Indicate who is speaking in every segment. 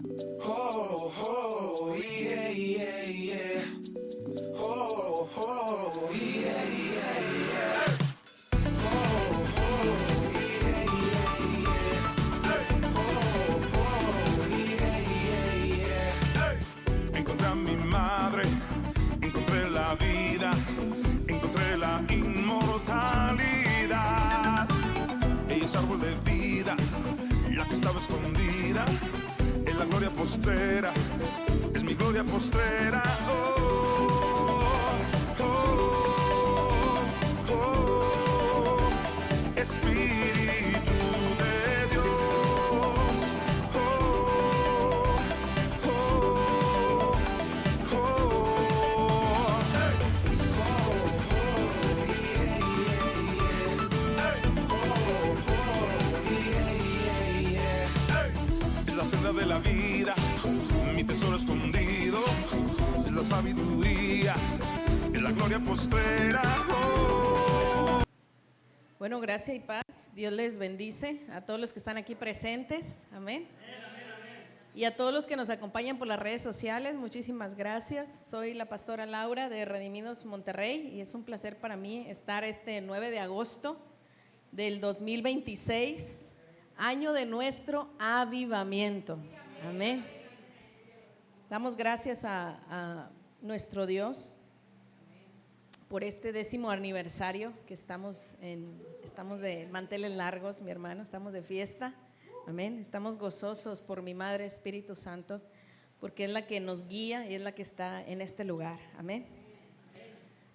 Speaker 1: Oh, oh, yeah, yeah, yeah. Oh, oh, yeah, yeah, yeah. Oh, oh, yeah, yeah, yeah. Oh, oh, yeah, yeah, yeah. Encontré a mi madre, encontré la vida, encontré la inmortalidad. Ella es árbol de vida, la que estaba escondida en la gloria postrera, es mi gloria postrera. Oh, oh, oh, Espíritu de Dios. Oh, oh, oh, hey. Es la senda de la vida, mi tesoro escondido, es la sabiduría, es la gloria postrera. Oh.
Speaker 2: Bueno, gracia y paz, Dios les bendice a todos los que están aquí presentes, amén. Y a todos los que nos acompañan por las redes sociales, muchísimas gracias. Soy la pastora Laura de Redimidos Monterrey y es un placer para mí estar este 9 de agosto del 2026, año de nuestro avivamiento, amén. Damos gracias a nuestro Dios por este 10º aniversario que estamos de manteles largos, mi hermano, estamos de fiesta, amén. Estamos gozosos por mi Madre Espíritu Santo, porque es la que nos guía y es la que está en este lugar, amén.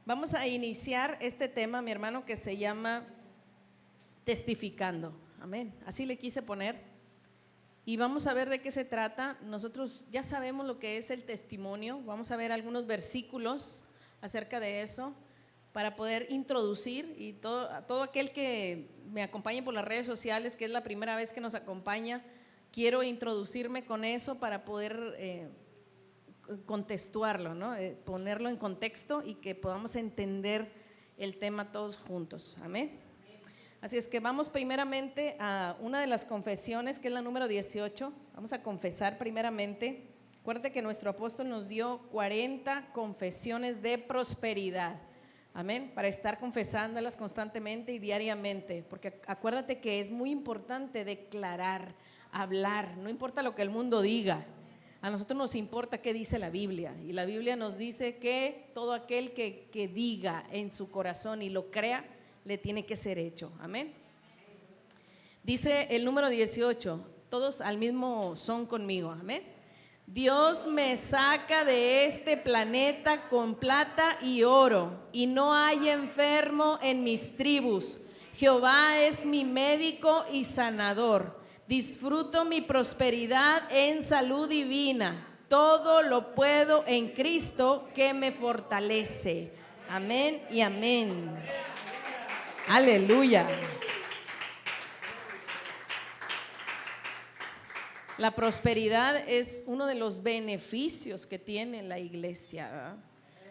Speaker 2: Vamos a iniciar este tema, mi hermano, que se llama testificando, amén. Así le quise poner y vamos a ver de qué se trata. Nosotros ya sabemos lo que es el testimonio, vamos a ver algunos versículos acerca de eso para poder introducir, y todo aquel que me acompañe por las redes sociales, que es la primera vez que nos acompaña, quiero introducirme con eso para poder contextuarlo, ¿no? Ponerlo en contexto y que podamos entender el tema todos juntos, amén. Así es que vamos primeramente a una de las confesiones, que es la número 18. Vamos a confesar primeramente. Acuérdate que nuestro apóstol nos dio 40 confesiones de prosperidad, amén, para estar confesándolas constantemente y diariamente, porque acuérdate que es muy importante declarar, hablar, no importa lo que el mundo diga, a nosotros nos importa qué dice la Biblia, y la Biblia nos dice que todo aquel que diga en su corazón y lo crea, le tiene que ser hecho, amén. Dice el número 18, todos al mismo son conmigo, amén. Dios me saca de este planeta con plata y oro, y no hay enfermo en mis tribus. Jehová es mi médico y sanador. Disfruto mi prosperidad en salud divina. Todo lo puedo en Cristo que me fortalece. Amén y amén. Aleluya. La prosperidad es uno de los beneficios que tiene la iglesia, ¿verdad?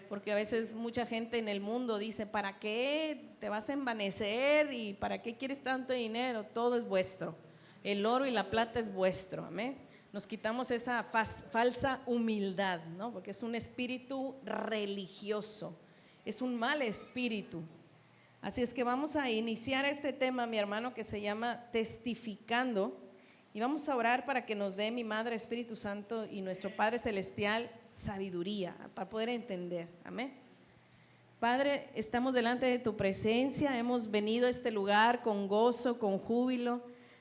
Speaker 2: Porque a veces mucha gente en el mundo dice, ¿para qué te vas a envanecer y para qué quieres tanto dinero? Todo es vuestro, el oro y la plata es vuestro, amén. Nos quitamos esa falsa humildad, ¿no? Porque es un espíritu religioso, es un mal espíritu. Así es que vamos a iniciar este tema, mi hermano, que se llama testificando, y vamos a orar para que nos dé mi Madre Espíritu Santo y nuestro Padre Celestial sabiduría para poder entender, amén. Padre, estamos delante de tu presencia, hemos venido a este lugar con gozo, con júbilo,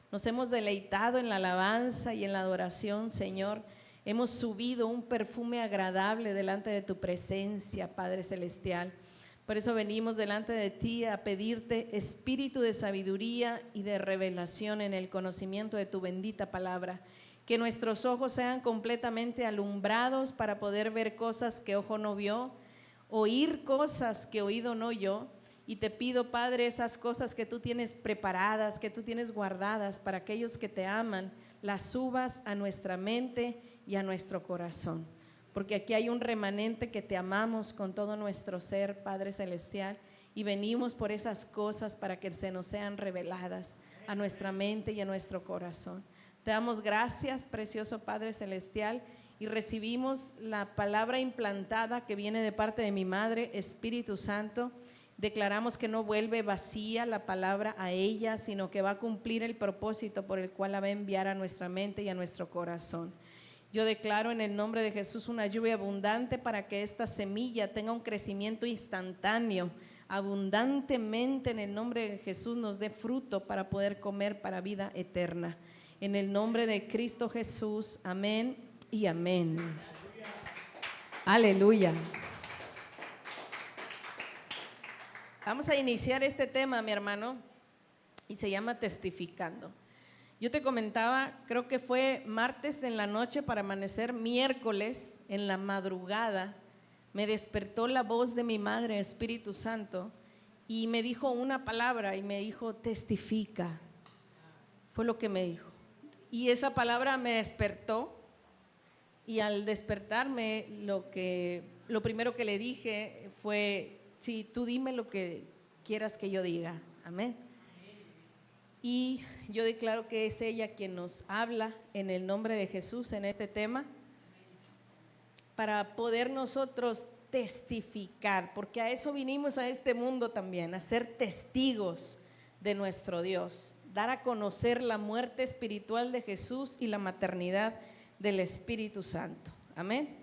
Speaker 2: nos hemos deleitado en la alabanza y en la adoración, Señor. Hemos subido un perfume agradable delante de tu presencia, Padre Celestial. Por eso venimos delante de ti a pedirte espíritu de sabiduría y de revelación en el conocimiento de tu bendita palabra. Que nuestros ojos sean completamente alumbrados para poder ver cosas que ojo no vio, oír cosas que oído no oyó. Y te pido, Padre, esas cosas que tú tienes preparadas, que tú tienes guardadas para aquellos que te aman, las subas a nuestra mente y a nuestro corazón. Porque aquí hay un remanente que te amamos con todo nuestro ser, Padre Celestial, y venimos por esas cosas para que se nos sean reveladas a nuestra mente y a nuestro corazón. Te damos gracias, precioso Padre Celestial, y recibimos la palabra implantada que viene de parte de mi Madre, Espíritu Santo. Declaramos que no vuelve vacía la palabra a ella, sino que va a cumplir el propósito por el cual la va a enviar a nuestra mente y a nuestro corazón. Yo declaro en el nombre de Jesús una lluvia abundante para que esta semilla tenga un crecimiento instantáneo, abundantemente en el nombre de Jesús nos dé fruto para poder comer para vida eterna. En el nombre de Cristo Jesús, amén y amén. Aleluya. Vamos a iniciar este tema, mi hermano, y se llama testificando. Yo te comentaba, creo que fue martes en la noche para amanecer miércoles en la madrugada, me despertó la voz de mi Madre, Espíritu Santo, y me dijo una palabra y me dijo, testifica. Fue lo que me dijo. Y esa palabra me despertó, y al despertarme lo primero que le dije fue, sí, tú dime lo que quieras que yo diga. Amén. Y yo declaro que es ella quien nos habla en el nombre de Jesús en este tema, para poder nosotros testificar, porque a eso vinimos a este mundo también, a ser testigos de nuestro Dios, dar a conocer la muerte espiritual de Jesús y la maternidad del Espíritu Santo. Amén.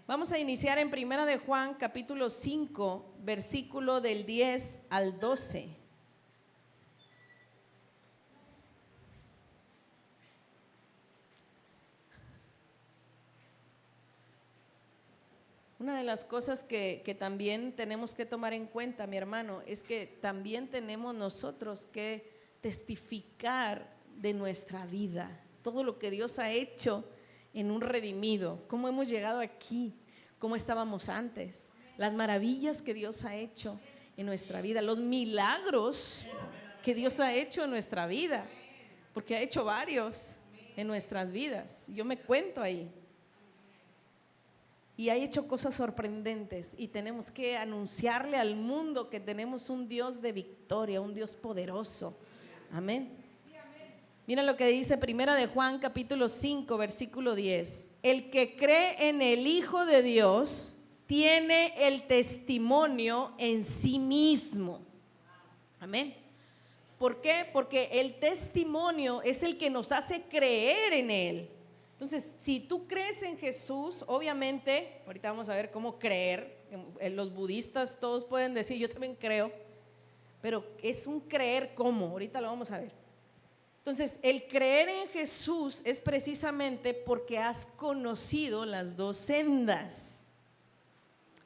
Speaker 2: Vamos a iniciar en Primera de Juan, capítulo 5, versículo del 10 al 12. Una de las cosas que también tenemos que tomar en cuenta, mi hermano, es que también tenemos nosotros que testificar de nuestra vida, todo lo que Dios ha hecho en un redimido, cómo hemos llegado aquí, cómo estábamos antes, las maravillas que Dios ha hecho en nuestra vida, los milagros que Dios ha hecho en nuestra vida, porque ha hecho varios en nuestras vidas. Yo me cuento ahí. Y ha hecho cosas sorprendentes y tenemos que anunciarle al mundo que tenemos un Dios de victoria, un Dios poderoso. Amén. Mira lo que dice Primera de Juan capítulo 5 versículo 10. El que cree en el Hijo de Dios tiene el testimonio en sí mismo. Amén. ¿Por qué? Porque el testimonio es el que nos hace creer en Él. Entonces, si tú crees en Jesús, obviamente, ahorita vamos a ver cómo creer. Los budistas todos pueden decir, yo también creo, pero es un creer cómo, ahorita lo vamos a ver. Entonces, el creer en Jesús es precisamente porque has conocido las dos sendas.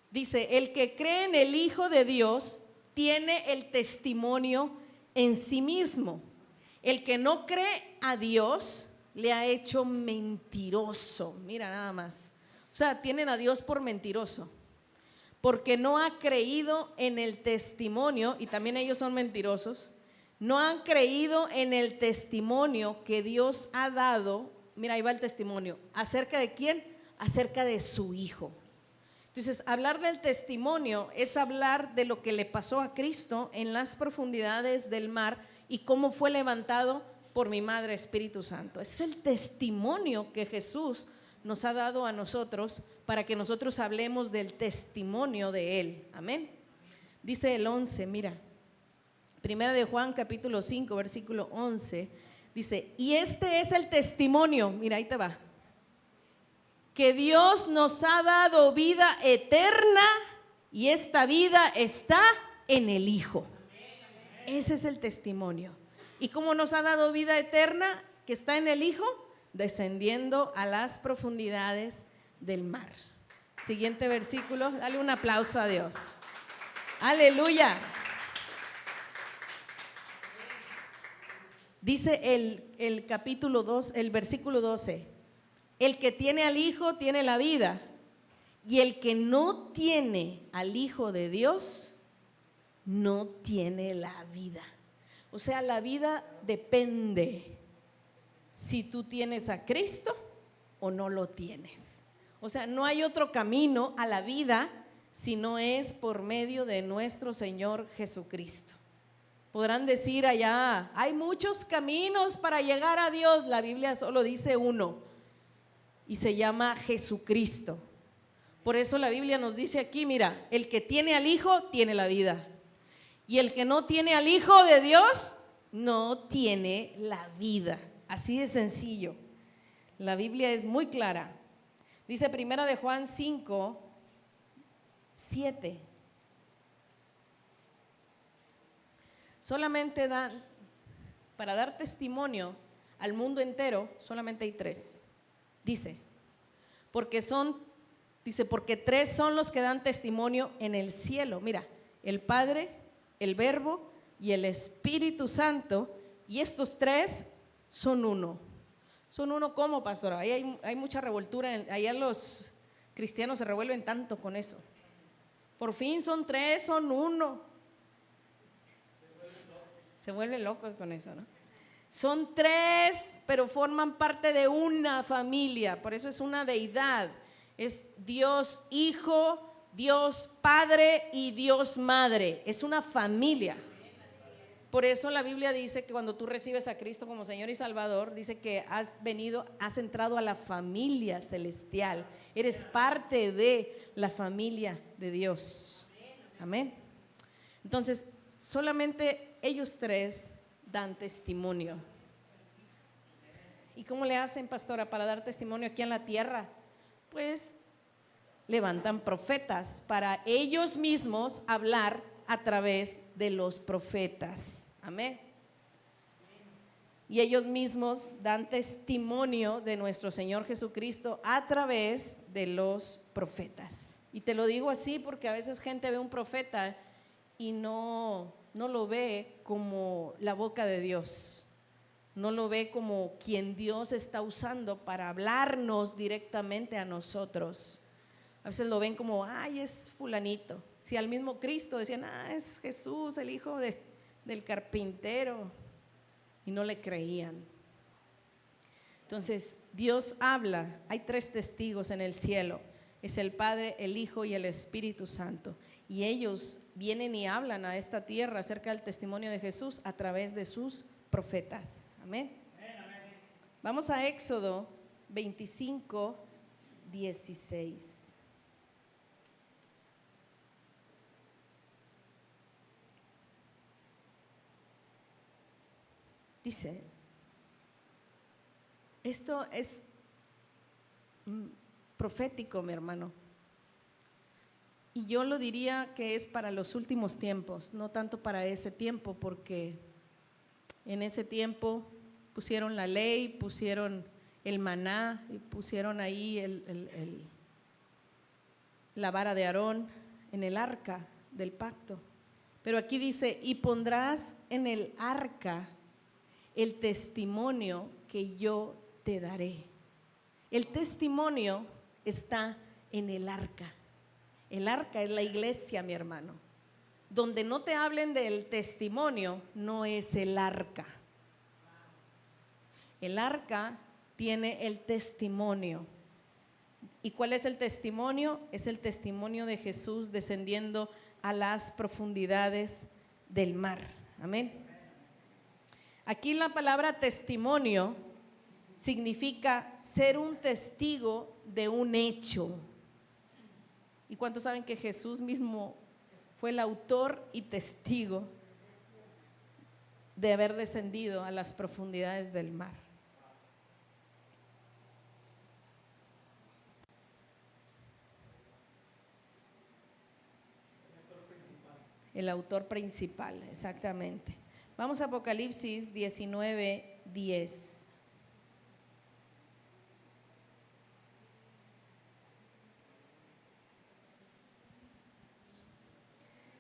Speaker 2: Dice, el que cree en el Hijo de Dios tiene el testimonio en sí mismo. El que no cree a Dios le ha hecho mentiroso. Mira nada más. O sea, tienen a Dios por mentiroso, porque no ha creído en el testimonio, y también ellos son mentirosos. No han creído en el testimonio que Dios ha dado. Mira, ahí va el testimonio. ¿Acerca de quién? Acerca de su Hijo. Entonces, hablar del testimonio es hablar de lo que le pasó a Cristo en las profundidades del mar y cómo fue levantado por mi Madre Espíritu Santo. Es el testimonio que Jesús nos ha dado a nosotros para que nosotros hablemos del testimonio de Él. Amén. Dice el 11, mira, Primera de Juan capítulo 5 versículo 11, dice, y este es el testimonio, mira ahí te va, que Dios nos ha dado vida eterna y esta vida está en el Hijo. Ese es el testimonio. ¿Y cómo nos ha dado vida eterna que está en el Hijo? Descendiendo a las profundidades del mar. Siguiente versículo, dale un aplauso a Dios. Aleluya. Dice el capítulo 2, el versículo 12, el que tiene al Hijo tiene la vida, y el que no tiene al Hijo de Dios no tiene la vida. O sea, la vida depende si tú tienes a Cristo o no lo tienes. O sea, no hay otro camino a la vida si no es por medio de nuestro Señor Jesucristo. Podrán decir allá, hay muchos caminos para llegar a Dios. La Biblia solo dice uno y se llama Jesucristo. Por eso la Biblia nos dice aquí, mira, el que tiene al Hijo tiene la vida. Y el que no tiene al Hijo de Dios no tiene la vida. Así de sencillo. La Biblia es muy clara. Dice primera de Juan 5, 7. Solamente para dar testimonio al mundo entero, solamente hay 3. Dice, porque 3 son los que dan testimonio en el cielo. Mira, el Padre, el Verbo y el Espíritu Santo, y estos 3 son uno. ¿Son uno cómo, pastora? Ahí hay mucha revoltura, allá los cristianos se revuelven tanto con eso. Por fin son 3, son uno. Se vuelven locos con eso, ¿no? Son 3, pero forman parte de una familia, por eso es una deidad. Es Dios Hijo, Dios Padre y Dios Madre. Es una familia. Por eso la Biblia dice que cuando tú recibes a Cristo como Señor y Salvador, dice que has entrado a la familia celestial. Eres parte de la familia de Dios. Amén. Entonces, solamente ellos 3 dan testimonio. ¿Y cómo le hacen, pastora, para dar testimonio aquí en la tierra? Pues levantan profetas para ellos mismos hablar a través de los profetas. Amén. Y ellos mismos dan testimonio de nuestro Señor Jesucristo a través de los profetas. Y te lo digo así porque a veces gente ve un profeta y no lo ve como la boca de Dios, no lo ve como quien Dios está usando para hablarnos directamente a nosotros. A veces lo ven como, ay, es fulanito. Si al mismo Cristo decían, es Jesús, el hijo del carpintero, y no le creían. Entonces, Dios habla, hay 3 testigos en el cielo, es el Padre, el Hijo y el Espíritu Santo. Y ellos vienen y hablan a esta tierra acerca del testimonio de Jesús a través de sus profetas. Amén. Vamos a Éxodo 25, 16. Dice, esto es profético, mi hermano. Y yo lo diría que es para los últimos tiempos, no tanto para ese tiempo, porque en ese tiempo pusieron la ley, pusieron el maná, y pusieron ahí la vara de Aarón en el arca del pacto. Pero aquí dice, y pondrás en el arca el testimonio que yo te daré. El testimonio está en el arca. El arca es la iglesia, mi hermano. Donde no te hablen del testimonio, no es el arca. El arca tiene el testimonio. ¿Y cuál es el testimonio? Es el testimonio de Jesús descendiendo a las profundidades del mar. Amén. Aquí la palabra testimonio significa ser un testigo de un hecho. ¿Y cuántos saben que Jesús mismo fue el autor y testigo de haber descendido a las profundidades del mar? El autor principal, exactamente. Vamos a Apocalipsis 19, 10.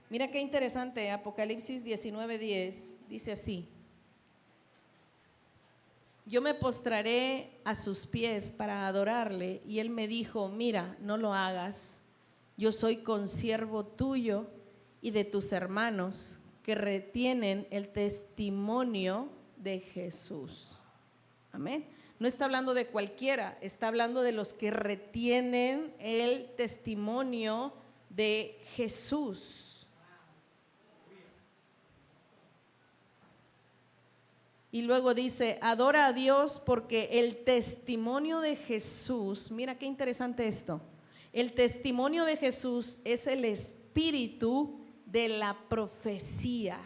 Speaker 2: Mira qué interesante, Apocalipsis 19, 10 dice así: yo me postraré a sus pies para adorarle, y él me dijo, mira, no lo hagas, yo soy consiervo tuyo y de tus hermanos que retienen el testimonio de Jesús. Amén. No está hablando de cualquiera, está hablando de los que retienen el testimonio de Jesús. Y luego dice, adora a Dios porque el testimonio de Jesús, mira qué interesante esto, el testimonio de Jesús es el espíritu de la profecía.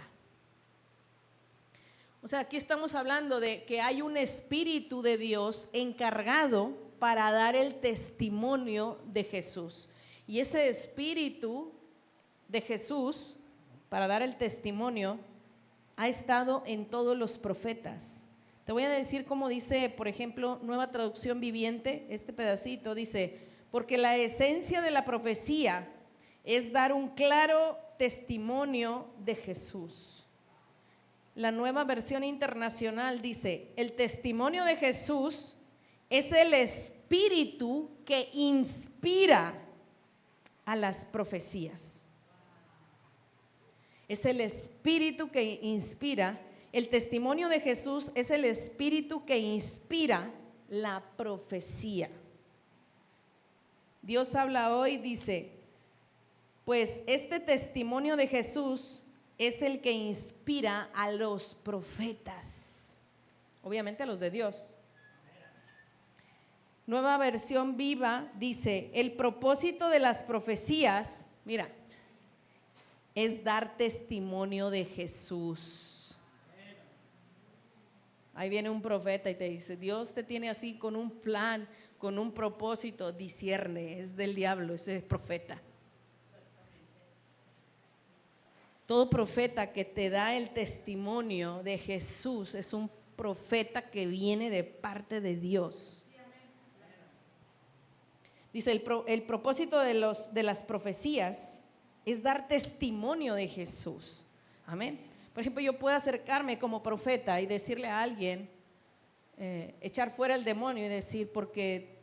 Speaker 2: O sea, aquí estamos hablando de que hay un espíritu de Dios encargado para dar el testimonio de Jesús. Y ese espíritu de Jesús, para dar el testimonio, ha estado en todos los profetas. Te voy a decir cómo dice, por ejemplo, Nueva Traducción Viviente, este pedacito dice, porque la esencia de la profecía es dar un claro testimonio de Jesús. La Nueva Versión Internacional dice, el testimonio de Jesús es el espíritu que inspira a las profecías. Es el espíritu que inspira. El testimonio de Jesús es el espíritu que inspira la profecía. Dios habla hoy, dice, pues este testimonio de Jesús es el que inspira a los profetas, obviamente a los de Dios. Nueva Versión Viva dice, el propósito de las profecías, mira, es dar testimonio de Jesús. Ahí viene un profeta y te dice, Dios te tiene así con un plan, con un propósito, discierne, es del diablo ese profeta. Todo profeta que te da el testimonio de Jesús es un profeta que viene de parte de Dios. Dice, el propósito de las profecías es dar testimonio de Jesús. Amén. Por ejemplo, yo puedo acercarme como profeta y decirle a alguien, echar fuera el demonio y decir, porque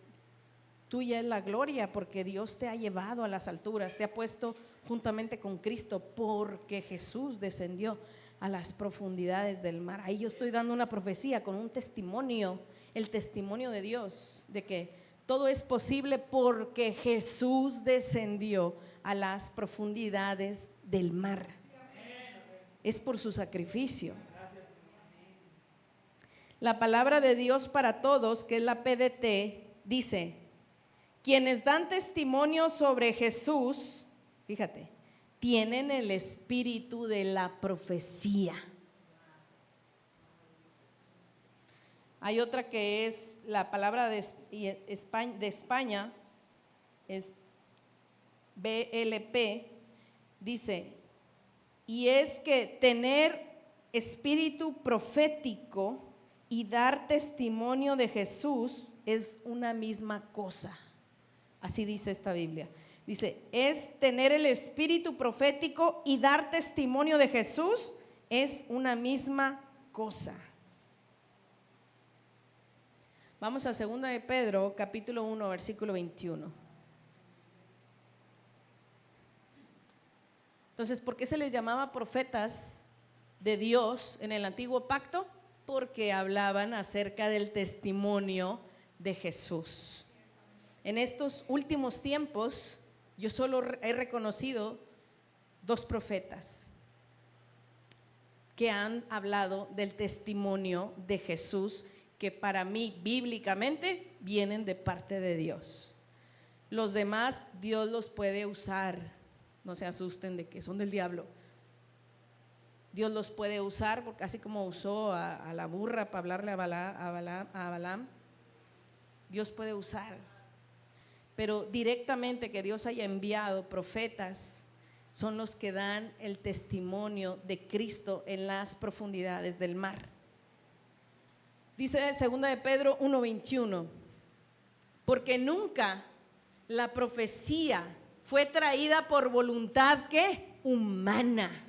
Speaker 2: tuya es la gloria, porque Dios te ha llevado a las alturas, te ha puesto juntamente con Cristo, porque Jesús descendió a las profundidades del mar. Ahí yo estoy dando una profecía con un testimonio, el testimonio de Dios, de que todo es posible porque Jesús descendió a las profundidades del mar. Es por su sacrificio. La palabra de Dios para todos, que es la PDT, dice, quienes dan testimonio sobre Jesús, fíjate, tienen el espíritu de la profecía. Hay otra que es la palabra de España, es BLP, dice, y es que tener espíritu profético y dar testimonio de Jesús es una misma cosa. Así dice esta Biblia. Dice, es tener el espíritu profético y dar testimonio de Jesús es una misma cosa. Vamos a 2 de Pedro, capítulo 1, versículo 21. Entonces, ¿por qué se les llamaba profetas de Dios en el antiguo pacto? Porque hablaban acerca del testimonio de Jesús. En estos últimos tiempos, yo solo he reconocido 2 profetas que han hablado del testimonio de Jesús, que para mí bíblicamente vienen de parte de Dios. Los demás Dios los puede usar, no se asusten de que son del diablo. Dios los puede usar, porque así como usó a la burra para hablarle a Balaam, Dios puede usar. Pero directamente que Dios haya enviado profetas son los que dan el testimonio de Cristo en las profundidades del mar. Dice 2 de Pedro 1:21, porque nunca la profecía fue traída por voluntad ¿qué? Humana.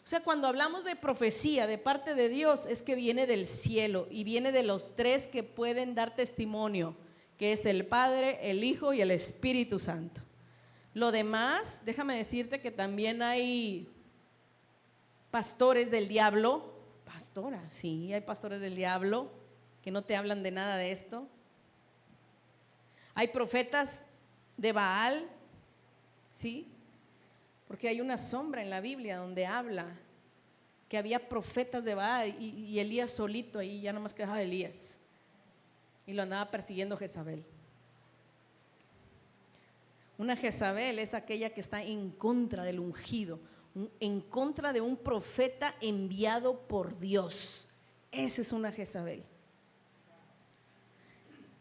Speaker 2: O sea, cuando hablamos de profecía de parte de Dios es que viene del cielo y viene de los 3 que pueden dar testimonio, que es el Padre, el Hijo y el Espíritu Santo. Lo demás, déjame decirte que también hay pastores del diablo. Pastora, sí, hay pastores del diablo que no te hablan de nada de esto. Hay profetas de Baal, sí, porque hay una sombra en la Biblia donde habla que había profetas de Baal y Elías solito ahí, ya nomás quedaba Elías. Y lo andaba persiguiendo Jezabel. Una Jezabel es aquella que está en contra del ungido, en contra de un profeta enviado por Dios. Esa es una Jezabel.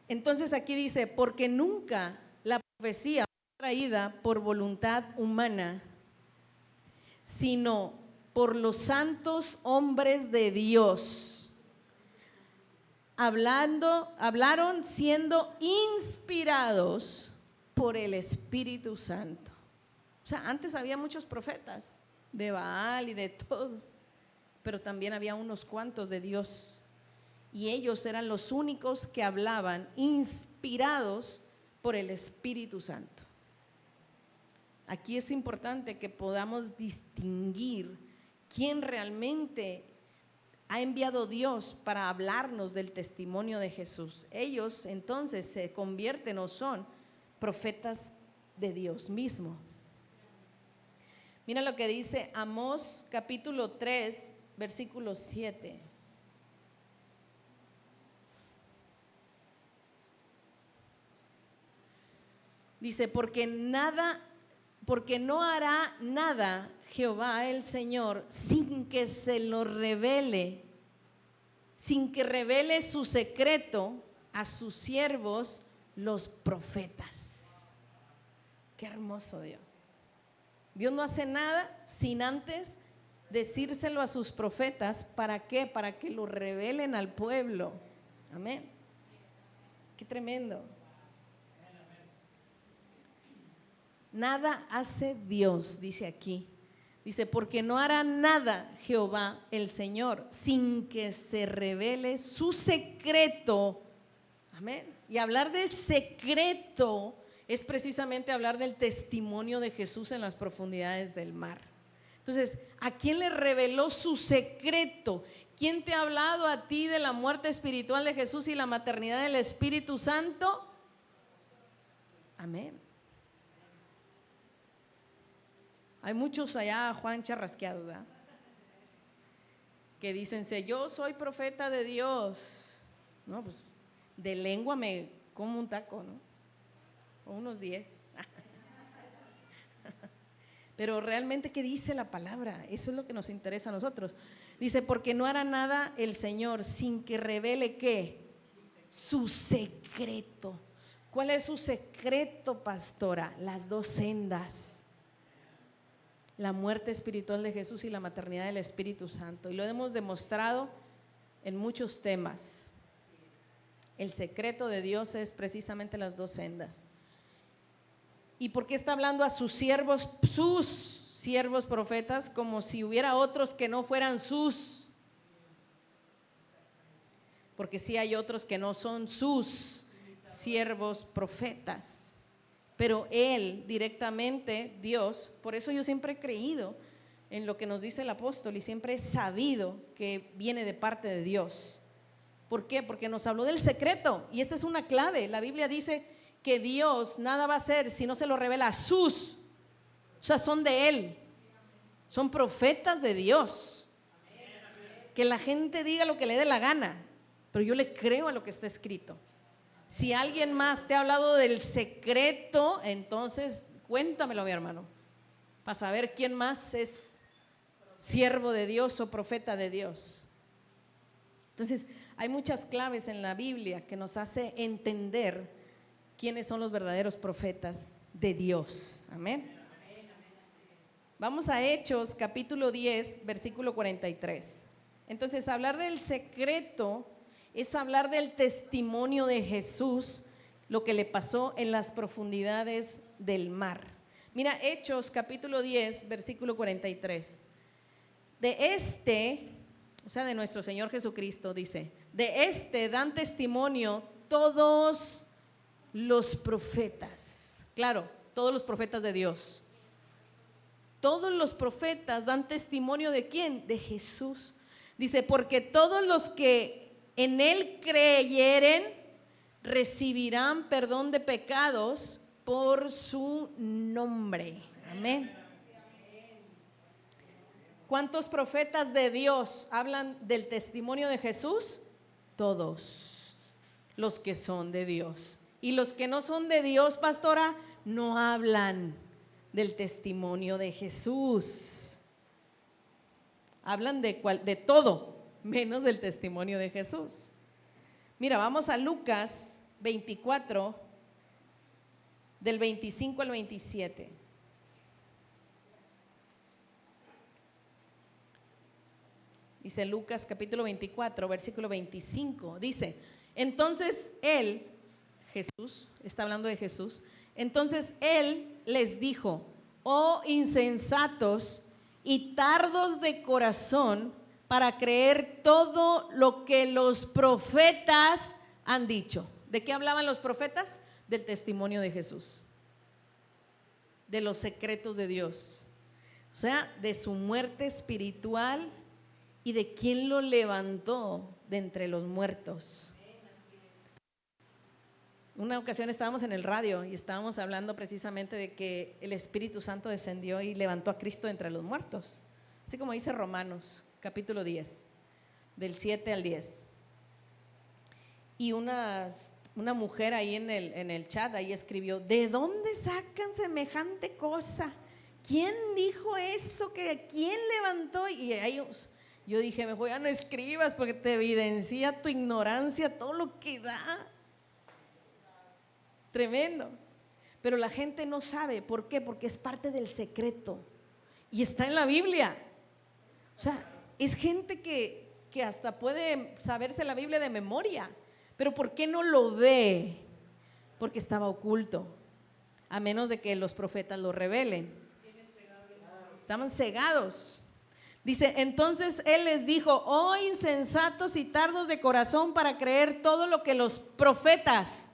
Speaker 2: Entonces aquí dice, porque nunca la profecía fue traída por voluntad humana, sino por los santos hombres de Dios. Hablaron siendo inspirados por el Espíritu Santo. O sea, antes había muchos profetas de Baal y de todo, pero también había unos cuantos de Dios, y ellos eran los únicos que hablaban inspirados por el Espíritu Santo. Aquí es importante que podamos distinguir quién realmente ha enviado Dios para hablarnos del testimonio de Jesús. Ellos entonces se convierten o son profetas de Dios mismo. Mira lo que dice Amós capítulo 3, versículo 7. Dice, porque no hará nada Jehová el Señor sin que se lo revele, sin que revele su secreto a sus siervos los profetas. Qué hermoso Dios. Dios no hace nada sin antes decírselo a sus profetas. ¿Para qué? Para que lo revelen al pueblo. Amén. Qué tremendo. Nada hace Dios, dice aquí. Dice, porque no hará nada Jehová el Señor sin que se revele su secreto. Amén. Y hablar de secreto es precisamente hablar del testimonio de Jesús en las profundidades del mar. Entonces, ¿a quién le reveló su secreto? ¿Quién te ha hablado a ti de la muerte espiritual de Jesús y la maternidad del Espíritu Santo? Amén. Hay muchos allá, Juan charrasqueados, ¿verdad? Que dicen, yo soy profeta de Dios. No, pues de lengua me como un taco, ¿no? O unos 10. Pero realmente, ¿qué dice la palabra? Eso es lo que nos interesa a nosotros. Dice, porque no hará nada el Señor sin que revele ¿qué? Su secreto. ¿Cuál es su secreto, pastora? Las dos sendas. La muerte espiritual de Jesús y la maternidad del Espíritu Santo. Y lo hemos demostrado en muchos temas. El secreto de Dios es precisamente las dos sendas. ¿Y por qué está hablando a sus siervos profetas, como si hubiera otros que no fueran sus? Porque sí hay otros que no son sus siervos profetas. Pero Él directamente, Dios, por eso yo siempre he creído en lo que nos dice el apóstol y siempre he sabido que viene de parte de Dios. ¿Por qué? Porque nos habló del secreto, y esta es una clave. La Biblia dice que Dios nada va a hacer si no se lo revela a sus, o sea, son de Él, son profetas de Dios. Que la gente diga lo que le dé la gana, pero yo le creo a lo que está escrito. Si alguien más te ha hablado del secreto, entonces cuéntamelo, mi hermano, para saber quién más es siervo de Dios o profeta de Dios. Entonces, hay muchas claves en la Biblia que nos hace entender quiénes son los verdaderos profetas de Dios. Amén. Vamos a Hechos capítulo 10, versículo 43. Entonces, hablar del secreto es hablar del testimonio de Jesús, lo que le pasó en las profundidades del mar. Mira, Hechos capítulo 10, versículo 43. O sea, de nuestro Señor Jesucristo, dice, de dan testimonio todos los profetas. Claro, todos los profetas de Dios. Todos los profetas dan testimonio ¿de quién? De Jesús. Dice, porque todos los que en Él creyeren recibirán perdón de pecados por su nombre. Amén. ¿Cuántos profetas de Dios hablan del testimonio de Jesús? Todos los que son de Dios. Y los que no son de Dios, pastora, no hablan del testimonio de Jesús. Hablan de todo, menos del testimonio de Jesús. Mira, vamos a Lucas 24, del 25 al 27. Dice Lucas capítulo 24, versículo 25. Dice, entonces él, Jesús, está hablando de Jesús, entonces él les dijo, oh insensatos y tardos de corazón para creer todo lo que los profetas han dicho. ¿De qué hablaban los profetas? Del testimonio de Jesús, de los secretos de Dios, o sea, de su muerte espiritual y de quién lo levantó de entre los muertos. Una ocasión estábamos en el radio y estábamos hablando precisamente de que el Espíritu Santo descendió y levantó a Cristo de entre los muertos, así como dice Romanos capítulo 10, del 7 al 10. Y una mujer ahí en el chat ahí escribió, ¿de dónde sacan semejante cosa? ¿Quién dijo eso? ¿Quién levantó? Y ahí yo dije, mejor ya no escribas porque te evidencia tu ignorancia, todo lo que da. Tremendo. Pero la gente no sabe, ¿por qué? Porque es parte del secreto y está en la Biblia. O sea, es gente que hasta puede saberse la Biblia de memoria, pero ¿por qué no lo ve? Porque estaba oculto, a menos de que los profetas lo revelen. Estaban cegados. Dice, entonces él les dijo, oh insensatos y tardos de corazón para creer todo lo que los profetas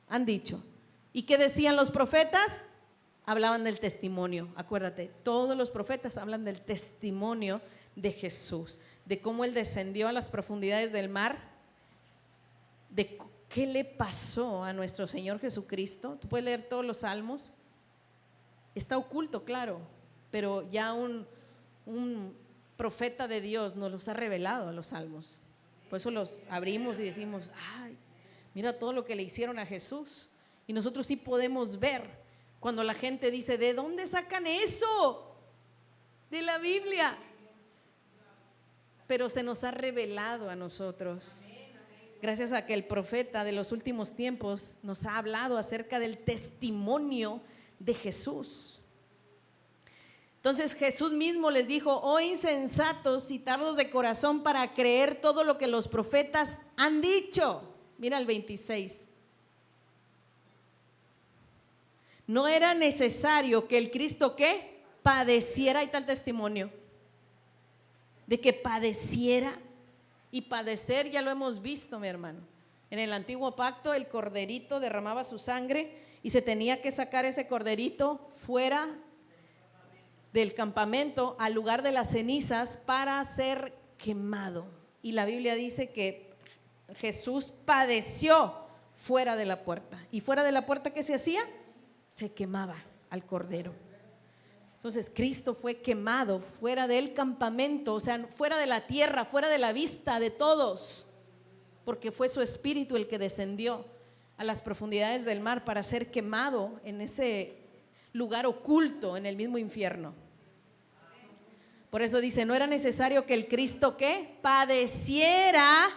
Speaker 2: han dicho. ¿Y qué decían los profetas? Hablaban del testimonio. Acuérdate, todos los profetas hablan del testimonio de Jesús, de cómo él descendió a las profundidades del mar, de qué le pasó a nuestro Señor Jesucristo. Tú puedes leer todos los salmos. Está oculto, claro, pero ya un profeta de Dios nos los ha revelado a los salmos. Por eso los abrimos y decimos, ay, mira todo lo que le hicieron a Jesús. Y nosotros sí podemos ver cuando la gente dice, ¿de dónde sacan eso? De la Biblia. Pero se nos ha revelado a nosotros, gracias a que el profeta de los últimos tiempos nos ha hablado acerca del testimonio de Jesús. Entonces Jesús mismo les dijo, oh insensatos y tardos de corazón para creer todo lo que los profetas han dicho. Mira el 26. No era necesario que el Cristo ¿qué? Padeciera, ahí está el testimonio, de que padeciera. Y padecer ya lo hemos visto, mi hermano. En el antiguo pacto el corderito derramaba su sangre y se tenía que sacar ese corderito fuera del campamento al lugar de las cenizas para ser quemado. Y la Biblia dice que Jesús padeció fuera de la puerta. ¿Y fuera de la puerta qué se hacía? Se quemaba al cordero. Entonces Cristo fue quemado fuera del campamento, o sea, fuera de la tierra, fuera de la vista de todos, porque fue su espíritu el que descendió a las profundidades del mar para ser quemado en ese lugar oculto en el mismo infierno. Por eso dice, no era necesario que el Cristo ¿qué? Padeciera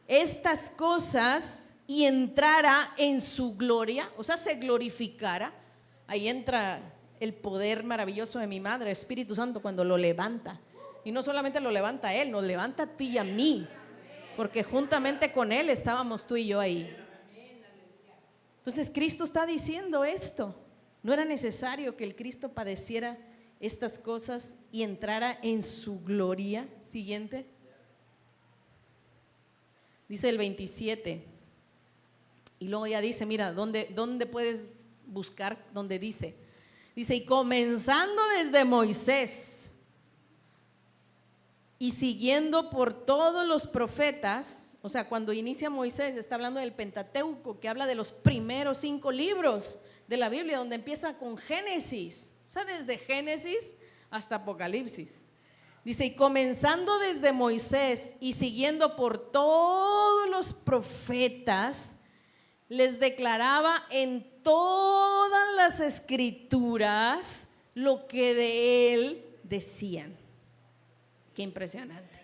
Speaker 2: estas cosas y entrara en su gloria, o sea, se glorificara. Ahí entra el poder maravilloso de mi madre, Espíritu Santo, cuando lo levanta. Y no solamente lo levanta Él, nos levanta a ti y a mí, porque juntamente con Él estábamos tú y yo ahí. Entonces Cristo está diciendo esto. No era necesario que el Cristo padeciera estas cosas y entrara en su gloria. Siguiente. Dice el 27. Y luego ya dice, mira, ¿dónde puedes buscar? Donde dice, y comenzando desde Moisés y siguiendo por todos los profetas, o sea, cuando inicia Moisés está hablando del Pentateuco, que habla de los primeros 5 libros de la Biblia, donde empieza con Génesis, o sea, desde Génesis hasta Apocalipsis. Dice, y comenzando desde Moisés y siguiendo por todos los profetas, les declaraba en todas las escrituras lo que de él decían. Qué impresionante.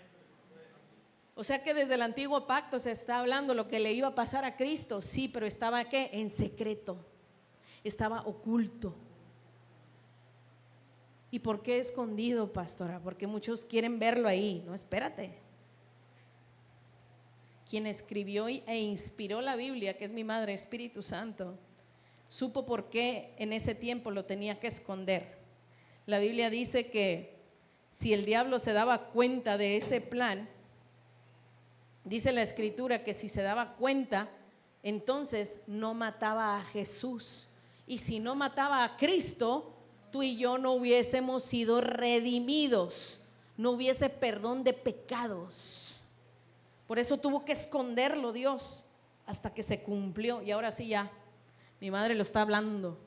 Speaker 2: O sea que desde el antiguo pacto se está hablando lo que le iba a pasar a Cristo, sí, pero estaba ¿qué? En secreto, estaba oculto. ¿Y por qué escondido, pastora? Porque muchos quieren verlo ahí. No, espérate. Quien escribió e inspiró la Biblia, que es mi madre, Espíritu Santo, supo por qué en ese tiempo lo tenía que esconder. La Biblia dice que si el diablo se daba cuenta de ese plan, dice la Escritura que si se daba cuenta, entonces no mataba a Jesús. Y si no mataba a Cristo, tú y yo no hubiésemos sido redimidos, no hubiese perdón de pecados. Por eso tuvo que esconderlo Dios hasta que se cumplió. Y ahora sí ya, mi madre lo está hablando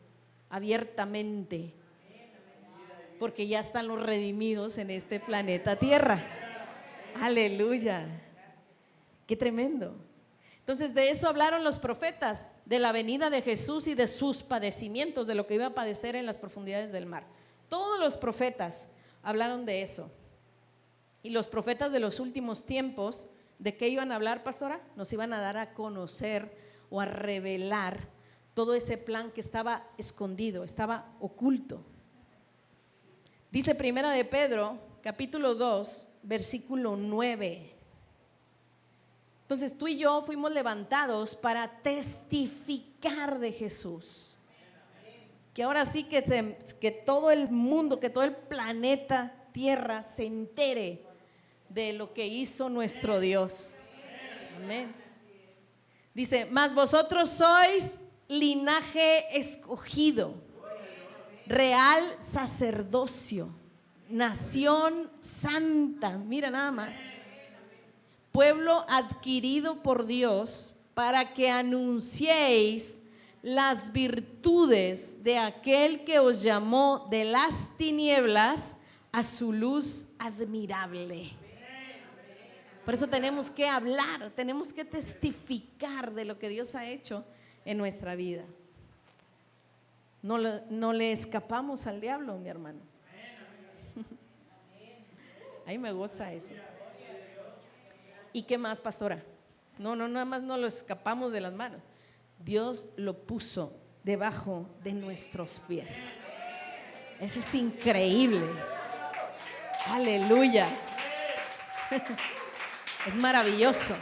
Speaker 2: abiertamente, porque ya están los redimidos en este planeta Tierra. Aleluya. Qué tremendo. Entonces de eso hablaron los profetas, de la venida de Jesús y de sus padecimientos, de lo que iba a padecer en las profundidades del mar. Todos los profetas hablaron de eso. Y los profetas de los últimos tiempos, ¿de qué iban a hablar, pastora? Nos iban a dar a conocer o a revelar todo ese plan que estaba escondido, estaba oculto. Dice Primera de Pedro, capítulo 2, versículo 9. Entonces tú y yo fuimos levantados para testificar de Jesús. Que ahora sí que todo el mundo, que todo el planeta Tierra se entere de lo que hizo nuestro Dios. Amén. Dice, mas vosotros sois linaje escogido, real sacerdocio, nación santa. Mira nada más. Pueblo adquirido por Dios para que anunciéis las virtudes de aquel que os llamó de las tinieblas a su luz admirable. Por eso tenemos que hablar, tenemos que testificar de lo que Dios ha hecho en nuestra vida. No le escapamos al diablo, mi hermano. Ahí me goza eso. ¿Y qué más, pastora? No, nada más no lo escapamos de las manos. Dios lo puso debajo de nuestros pies. Eso es increíble. Aleluya. Es maravilloso.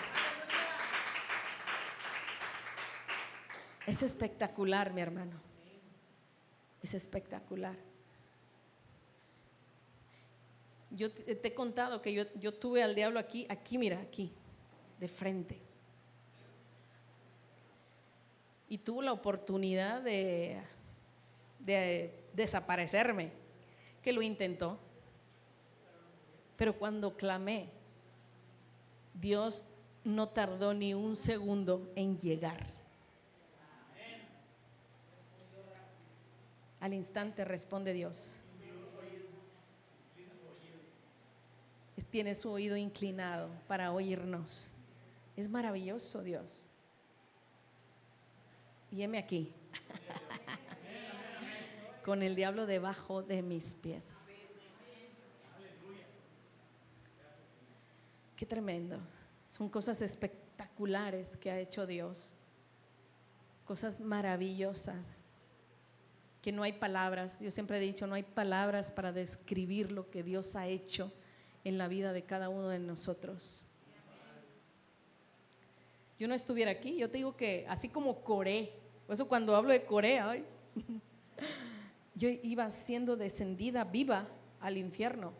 Speaker 2: Es espectacular, mi hermano. Es espectacular. Yo te he contado que yo tuve al diablo aquí, mira, aquí, de frente. Y tuvo la oportunidad de desaparecerme, que lo intentó. Pero cuando clamé, Dios no tardó ni un segundo en llegar. Al instante responde Dios. Tiene su oído inclinado para oírnos. Es maravilloso Dios. Y heme aquí, con el diablo debajo de mis pies. Qué tremendo. Son cosas espectaculares que ha hecho Dios. Cosas maravillosas que no hay palabras. Yo siempre he dicho, no hay palabras para describir lo que Dios ha hecho en la vida de cada uno de nosotros. Yo no estuviera aquí, yo te digo que así como Coré, por eso cuando hablo de Coré, yo iba siendo descendida viva al infierno.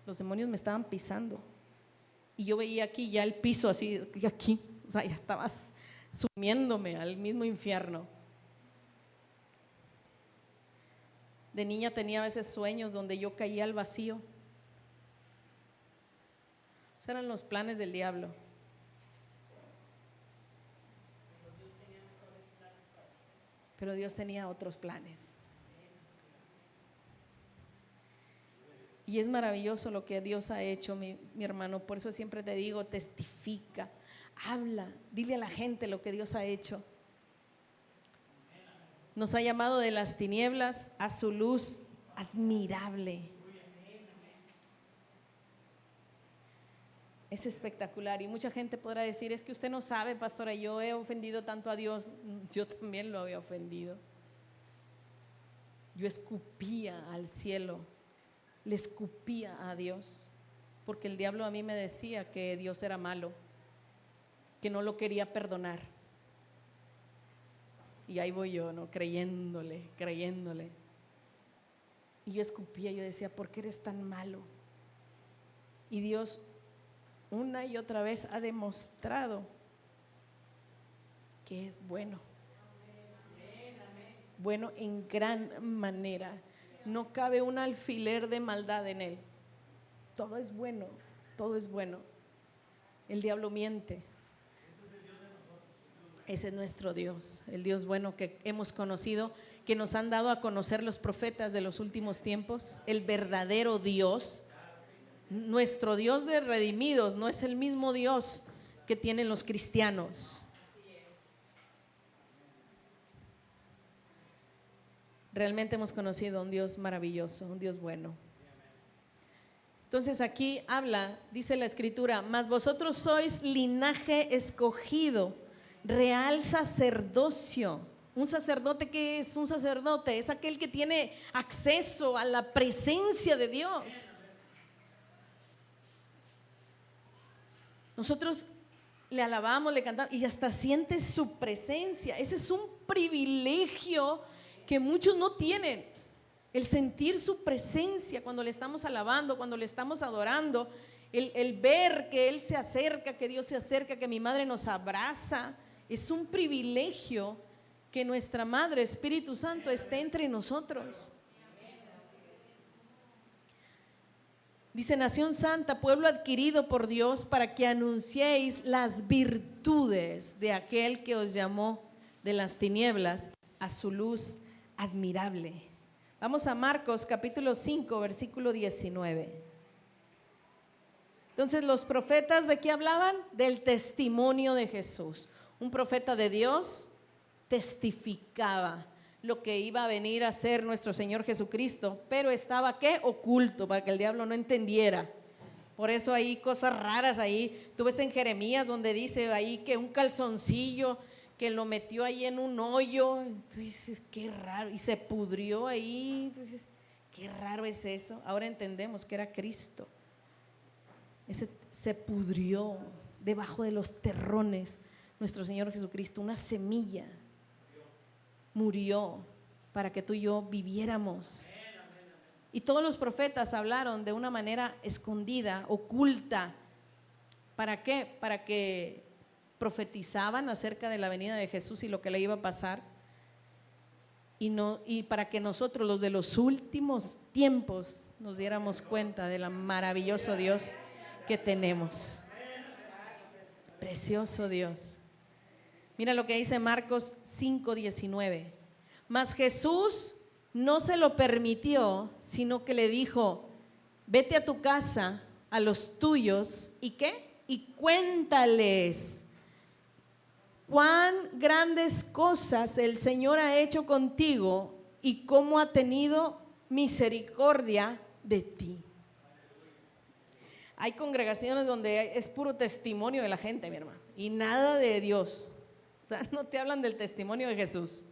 Speaker 2: Los demonios me estaban pisando y yo veía aquí ya el piso así, aquí, o sea, ya estaba sumiéndome al mismo infierno. De niña tenía a veces sueños donde yo caía al vacío. Esos eran los planes del diablo. Pero Dios tenía otros planes. Y es maravilloso lo que Dios ha hecho, mi hermano. Por eso siempre te digo, testifica, habla, dile a la gente lo que Dios ha hecho. Nos ha llamado de las tinieblas a su luz admirable. Es espectacular. Y mucha gente podrá decir, es que usted no sabe, pastora, yo he ofendido tanto a Dios. Yo también lo había ofendido. Yo escupía al cielo, le escupía a Dios, porque el diablo a mí me decía que Dios era malo, que no lo quería perdonar. Y ahí voy yo, ¿no? Creyéndole. Y yo escupía, yo decía, ¿por qué eres tan malo? Y Dios una y otra vez ha demostrado que es bueno. Bueno en gran manera. No cabe un alfiler de maldad en él. Todo es bueno, todo es bueno. El diablo miente. Ese es nuestro Dios, el Dios bueno que hemos conocido, que nos han dado a conocer los profetas de los últimos tiempos, el verdadero Dios. Nuestro Dios de redimidos no es el mismo Dios que tienen los cristianos. Realmente hemos conocido a un Dios maravilloso, un Dios bueno. Entonces aquí habla, dice la Escritura, mas vosotros sois linaje escogido, real sacerdocio. Un sacerdote, ¿qué es un sacerdote? Es aquel que tiene acceso a la presencia de Dios. Nosotros le alabamos, le cantamos y hasta sientes su presencia. Ese es un privilegio que muchos no tienen, el sentir su presencia cuando le estamos alabando, cuando le estamos adorando, el ver que Él se acerca, que Dios se acerca, que mi madre nos abraza. Es un privilegio que nuestra Madre, Espíritu Santo, esté entre nosotros. Dice, nación santa, pueblo adquirido por Dios, para que anunciéis las virtudes de aquel que os llamó de las tinieblas a su luz admirable. Vamos a Marcos capítulo 5, versículo 19. Entonces, los profetas, ¿de qué hablaban? Del testimonio de Jesús. Un profeta de Dios testificaba lo que iba a venir a hacer nuestro Señor Jesucristo, pero estaba ¿qué? Oculto, para que el diablo no entendiera. Por eso hay cosas raras ahí. Tú ves en Jeremías donde dice ahí que un calzoncillo que lo metió ahí en un hoyo. Tú dices, qué raro, y se pudrió ahí. Entonces, qué raro es eso. Ahora entendemos que era Cristo. Ese se pudrió debajo de los terrones. Nuestro Señor Jesucristo, una semilla, murió para que tú y yo viviéramos. Y todos los profetas hablaron de una manera escondida, oculta. ¿Para qué? Para que profetizaban acerca de la venida de Jesús y lo que le iba a pasar. Y para que nosotros, los de los últimos tiempos, nos diéramos cuenta del maravilloso Dios que tenemos. Precioso Dios. Mira lo que dice Marcos 5:19. Mas Jesús no se lo permitió, sino que le dijo, vete a tu casa, a los tuyos, ¿y qué? Y cuéntales cuán grandes cosas el Señor ha hecho contigo y cómo ha tenido misericordia de ti. Hay congregaciones donde es puro testimonio de la gente, mi hermano, y nada de Dios. O sea, no te hablan del testimonio de Jesús.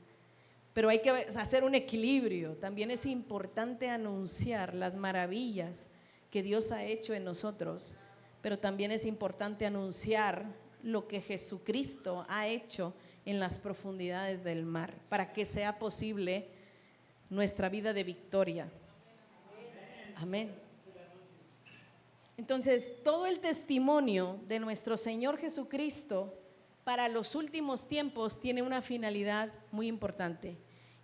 Speaker 2: Pero hay que hacer un equilibrio. También es importante anunciar las maravillas que Dios ha hecho en nosotros, pero también es importante anunciar lo que Jesucristo ha hecho en las profundidades del mar, para que sea posible nuestra vida de victoria. Amén. Entonces, todo el testimonio de nuestro Señor Jesucristo para los últimos tiempos tiene una finalidad muy importante,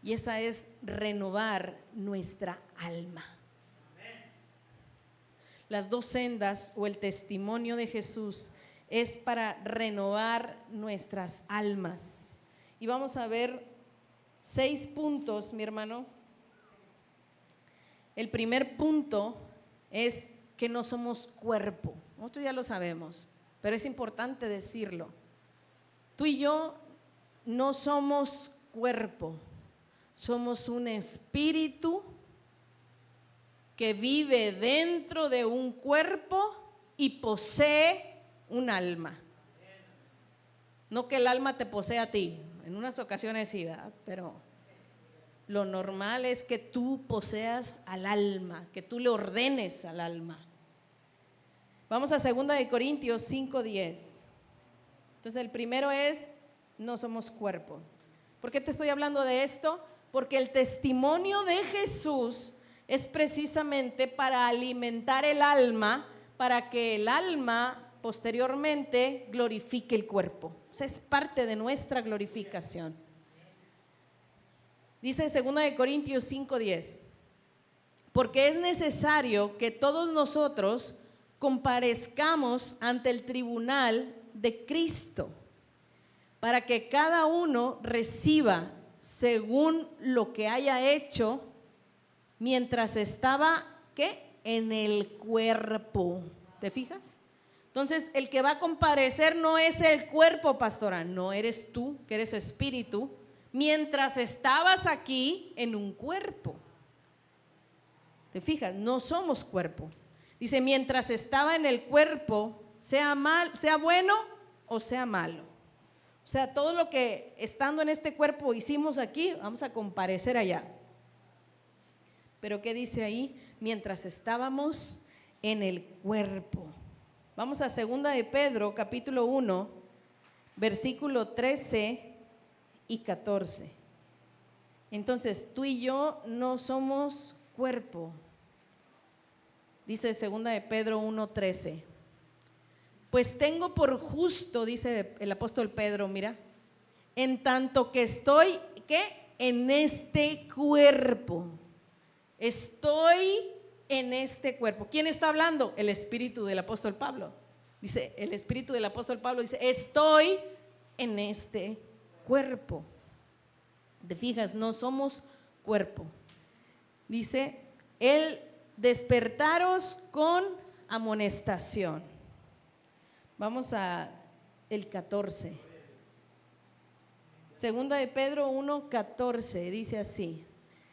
Speaker 2: y esa es renovar nuestra alma. Las dos sendas o el testimonio de Jesús es para renovar nuestras almas. Y vamos a ver 6 puntos, mi hermano. El primer punto es que no somos cuerpo. Nosotros ya lo sabemos, pero es importante decirlo. Tú y yo no somos cuerpo, somos un espíritu que vive dentro de un cuerpo y posee un alma. No que el alma te posee a ti, en unas ocasiones sí, ¿verdad? Pero lo normal es que tú poseas al alma, que tú le ordenes al alma. Vamos a 2 Corintios 5:10. Entonces el primero es, no somos cuerpo. ¿Por qué te estoy hablando de esto? Porque el testimonio de Jesús es precisamente para alimentar el alma, para que el alma posteriormente glorifique el cuerpo. O sea, es parte de nuestra glorificación. Dice 2 Corintios 5:10, porque es necesario que todos nosotros comparezcamos ante el tribunal de Cristo, para que cada uno reciba según lo que haya hecho mientras estaba, ¿qué? En el cuerpo. ¿Te fijas? Entonces, el que va a comparecer no es el cuerpo, pastora, no eres tú, que eres espíritu, mientras estabas aquí en un cuerpo. ¿Te fijas? No somos cuerpo. Dice, mientras estaba en el cuerpo, sea bueno o sea malo. O sea, todo lo que estando en este cuerpo hicimos aquí, vamos a comparecer allá. Pero ¿qué dice ahí? Mientras estábamos en el cuerpo. Vamos a 2 de Pedro, capítulo 1, versículo 13 y 14. Entonces, tú y yo no somos cuerpo. Dice 2 de Pedro 1:13. Pues tengo por justo, dice el apóstol Pedro, mira, en tanto que estoy, ¿qué? En este cuerpo. Estoy en este cuerpo. ¿Quién está hablando? El espíritu del apóstol Pablo. Dice, el espíritu del apóstol Pablo dice, estoy en este cuerpo. ¿Te fijas? No somos cuerpo. Dice, el despertaros con amonestación. Vamos a el 14. 2 de Pedro 1:14 dice así: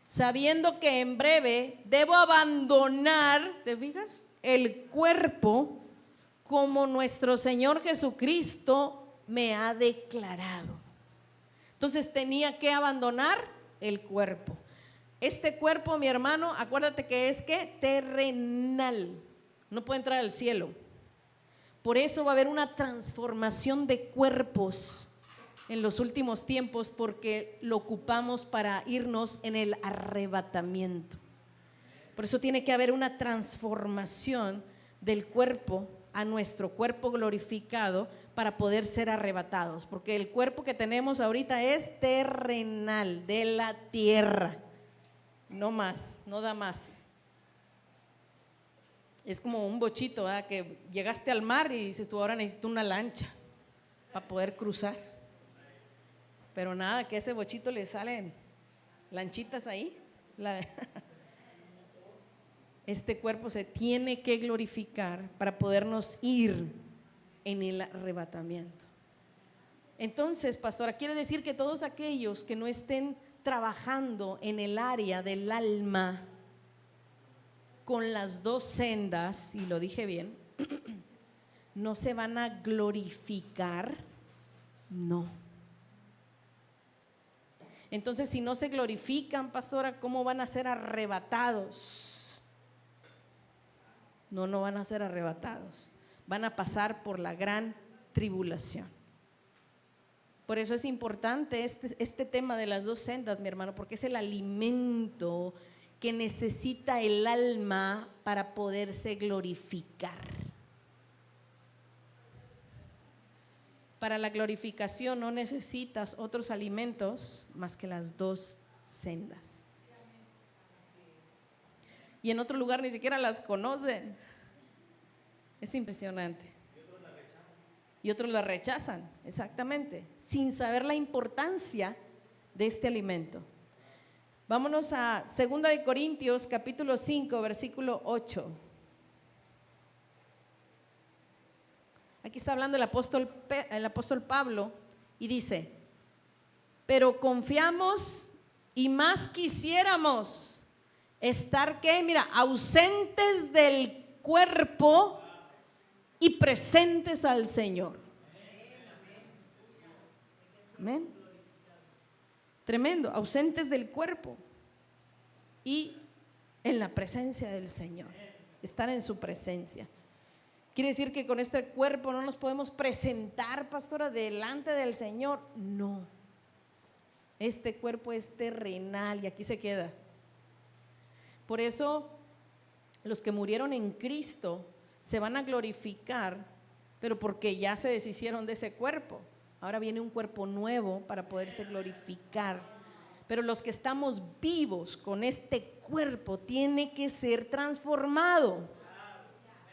Speaker 2: sabiendo que en breve debo abandonar, ¿te fijas? El cuerpo como nuestro Señor Jesucristo me ha declarado. Entonces tenía que abandonar el cuerpo. Este cuerpo, mi hermano, acuérdate que es que terrenal, no puede entrar al cielo. Por eso va a haber una transformación de cuerpos en los últimos tiempos, porque lo ocupamos para irnos en el arrebatamiento. Por eso tiene que haber una transformación del cuerpo a nuestro cuerpo glorificado para poder ser arrebatados, porque el cuerpo que tenemos ahorita es terrenal, de la tierra, no más, no da más. Es como un bochito, ¿verdad? Que llegaste al mar y dices tú, ahora necesito una lancha para poder cruzar. Pero nada, que a ese bochito le salen lanchitas ahí. Este cuerpo se tiene que glorificar para podernos ir en el arrebatamiento. Entonces, pastora, quiere decir que todos aquellos que no estén trabajando en el área del alma con las dos sendas, y lo dije bien, no se van a glorificar, no. Entonces, si no se glorifican, pastora, ¿cómo van a ser arrebatados? No, no van a ser arrebatados. Van a pasar por la gran tribulación. Por eso es importante este tema de las dos sendas, mi hermano, porque es el alimento que necesita el alma para poderse glorificar. Para la glorificación no necesitas otros alimentos más que las dos sendas. Y en otro lugar ni siquiera las conocen. Es impresionante. Y otros la rechazan, exactamente, sin saber la importancia de este alimento. Vámonos a 2 de Corintios capítulo 5 versículo 8. Aquí está hablando el apóstol Pablo y dice: pero confiamos y más quisiéramos estar, ¿qué? Mira, ausentes del cuerpo y presentes al Señor. Amén. Tremendo, ausentes del cuerpo y en la presencia del Señor, estar en su presencia. ¿Quiere decir que con este cuerpo no nos podemos presentar, pastora, delante del Señor? No, este cuerpo es terrenal y aquí se queda. Por eso los que murieron en Cristo se van a glorificar, pero porque ya se deshicieron de ese cuerpo. Ahora viene un cuerpo nuevo para poderse glorificar. Pero los que estamos vivos con este cuerpo tiene que ser transformado.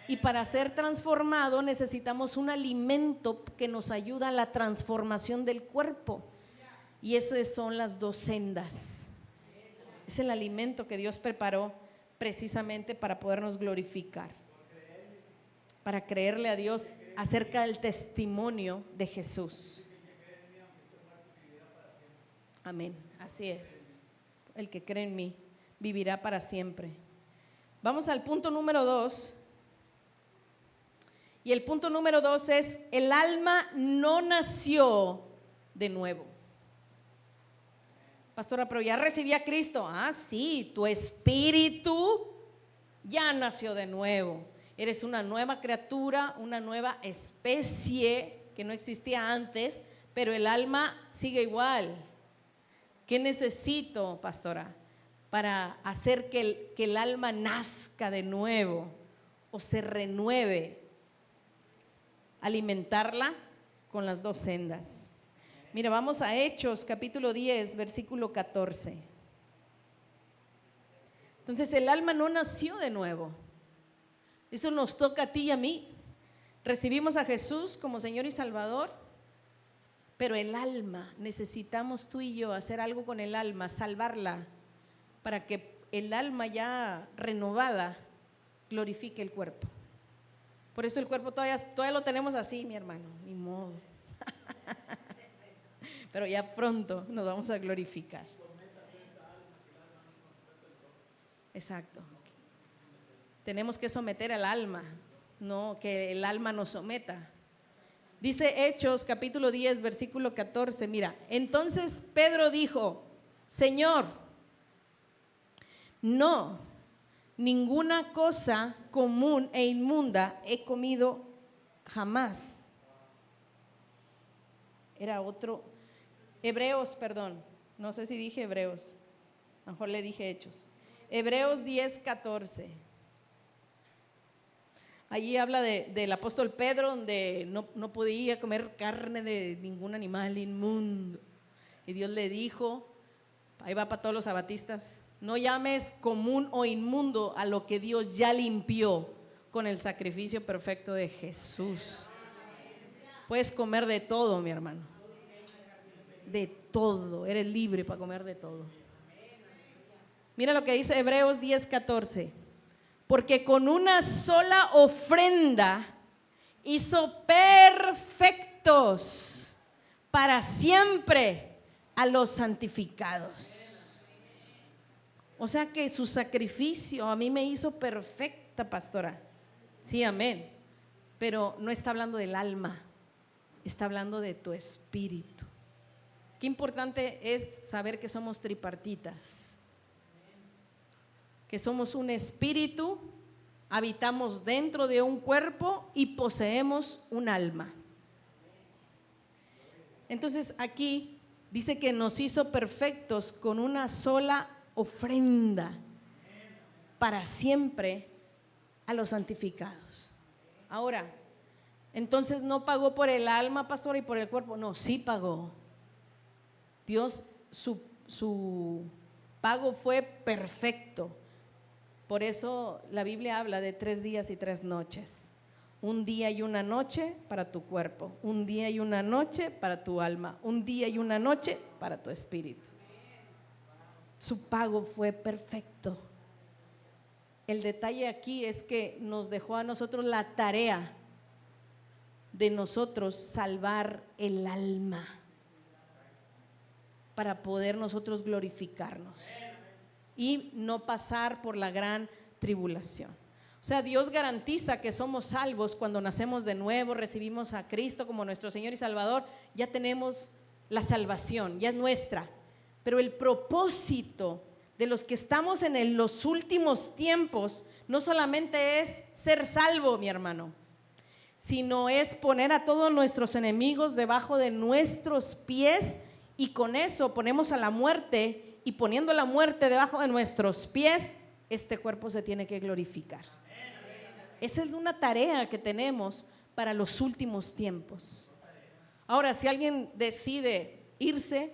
Speaker 2: Y para ser transformado necesitamos un alimento que nos ayuda a la transformación del cuerpo. Y esas son las 2 sendas. Es el alimento que Dios preparó precisamente para podernos glorificar. Para creerle a Dios acerca del testimonio de Jesús. Amén, así es. El que cree en mí vivirá para siempre. Vamos al punto número 2. Y el punto número 2 es: el alma no nació de nuevo. Pastora, pero ya recibí a Cristo. Ah, sí, tu espíritu ya nació de nuevo. Eres una nueva criatura, una nueva especie que no existía antes, pero el alma sigue igual. ¿Qué necesito, pastora, para hacer que el alma nazca de nuevo o se renueve? Alimentarla con las 2 sendas. Mira, vamos a Hechos capítulo 10, versículo 14. Entonces el alma no nació de nuevo. Eso nos toca a ti y a mí. Recibimos a Jesús como Señor y Salvador, pero el alma, necesitamos tú y yo hacer algo con el alma, salvarla, para que el alma ya renovada glorifique el cuerpo. Por eso el cuerpo todavía lo tenemos así, mi hermano, ni modo. Pero ya pronto nos vamos a glorificar. Exacto. Tenemos que someter al alma, no que el alma nos someta. Dice Hechos capítulo 10, versículo 14, mira: entonces Pedro dijo: Señor, no, ninguna cosa común e inmunda he comido jamás. Era otro, Hebreos, perdón, no sé si dije Hebreos, a lo mejor le dije Hechos. Hebreos 10, 14. Allí habla del apóstol Pedro, donde no podía comer carne de ningún animal inmundo. Y Dios le dijo, ahí va para todos los sabatistas: no llames común o inmundo a lo que Dios ya limpió con el sacrificio perfecto de Jesús. Puedes comer de todo, mi hermano. De todo, eres libre para comer de todo. Mira lo que dice Hebreos 10, 14. Porque con una sola ofrenda hizo perfectos para siempre a los santificados. O sea que su sacrificio a mí me hizo perfecta, pastora. Sí, amén. Pero no está hablando del alma, está hablando de tu espíritu. Qué importante es saber que somos tripartitas. Que somos un espíritu, habitamos dentro de un cuerpo y poseemos un alma. Entonces aquí dice que nos hizo perfectos con una sola ofrenda para siempre a los santificados. Ahora, entonces no pagó por el alma, pastor, y por el cuerpo. No, sí pagó. Dios, su pago fue perfecto. Por eso la Biblia habla de 3 días y 3 noches. Un día y una noche para tu cuerpo, un día y una noche para tu alma, un día y una noche para tu espíritu. Su pago fue perfecto. El detalle aquí es que nos dejó a nosotros la tarea de nosotros salvar el alma para poder nosotros glorificarnos y no pasar por la gran tribulación. O sea, Dios garantiza que somos salvos cuando nacemos de nuevo, recibimos a Cristo como nuestro Señor y Salvador, ya tenemos la salvación, ya es nuestra. Pero el propósito de los que estamos en los últimos tiempos no solamente es ser salvo, mi hermano, sino es poner a todos nuestros enemigos debajo de nuestros pies, y con eso ponemos a la muerte, y poniendo la muerte debajo de nuestros pies, este cuerpo se tiene que glorificar. Esa es una tarea que tenemos para los últimos tiempos. Ahora, si alguien decide irse,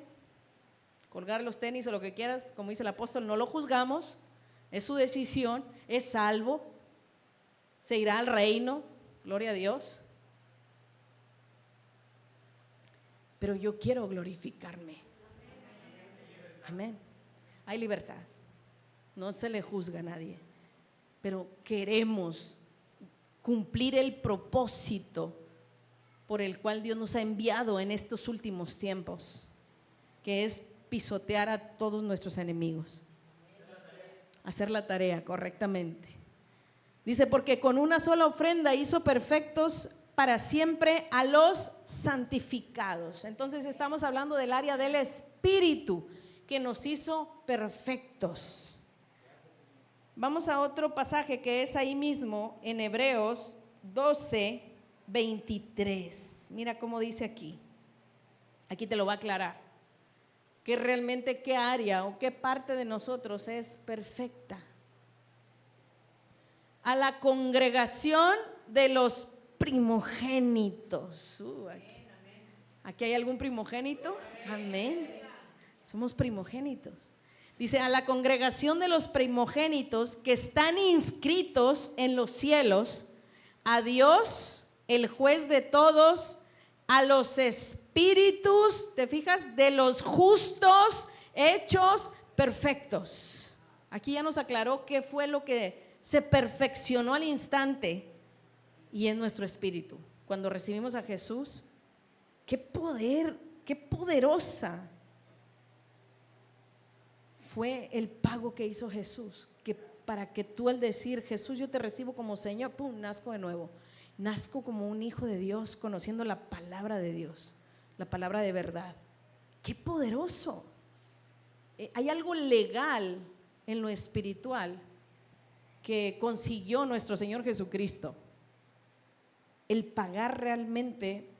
Speaker 2: colgar los tenis o lo que quieras, como dice el apóstol, no lo juzgamos, es su decisión, es salvo, se irá al reino, gloria a Dios. Pero yo quiero glorificarme. Amén. Hay libertad, no se le juzga a nadie, pero queremos cumplir el propósito por el cual Dios nos ha enviado en estos últimos tiempos, que es pisotear a todos nuestros enemigos, hacer la tarea correctamente. Dice, porque con una sola ofrenda hizo perfectos para siempre a los santificados. Entonces estamos hablando del área del Espíritu, que nos hizo perfectos. Vamos a otro pasaje que es ahí mismo en Hebreos 12:23. Mira cómo dice aquí. Aquí te lo va a aclarar. Que realmente qué área o qué parte de nosotros es perfecta. A la congregación de los primogénitos. ¿Aquí hay algún primogénito? Amén. Somos primogénitos. Dice, a la congregación de los primogénitos que están inscritos en los cielos, a Dios, el juez de todos, a los espíritus, ¿te fijas? De los justos hechos perfectos. Aquí ya nos aclaró qué fue lo que se perfeccionó al instante, y es nuestro espíritu. Cuando recibimos a Jesús, qué poder, qué poderosa fue el pago que hizo Jesús, que para que tú al decir, Jesús, yo te recibo como Señor, pum, nazco de nuevo, nazco como un hijo de Dios, conociendo la palabra de Dios, la palabra de verdad. Qué poderoso. Hay algo legal en lo espiritual que consiguió nuestro Señor Jesucristo, el pagar realmente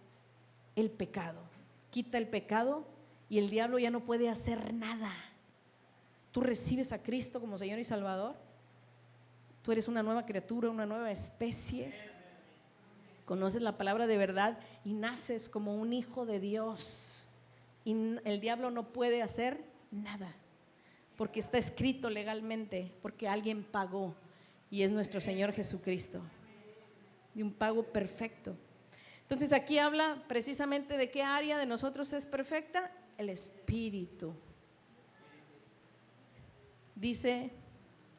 Speaker 2: el pecado. Quita el pecado y el diablo ya no puede hacer nada. Tú recibes a Cristo como Señor y Salvador, tú eres una nueva criatura, una nueva especie, conoces la palabra de verdad y naces como un hijo de Dios, y el diablo no puede hacer nada, porque está escrito legalmente, porque alguien pagó, y es nuestro Señor Jesucristo, de un pago perfecto. Entonces aquí habla precisamente de qué área de nosotros es perfecta, el espíritu. Dice,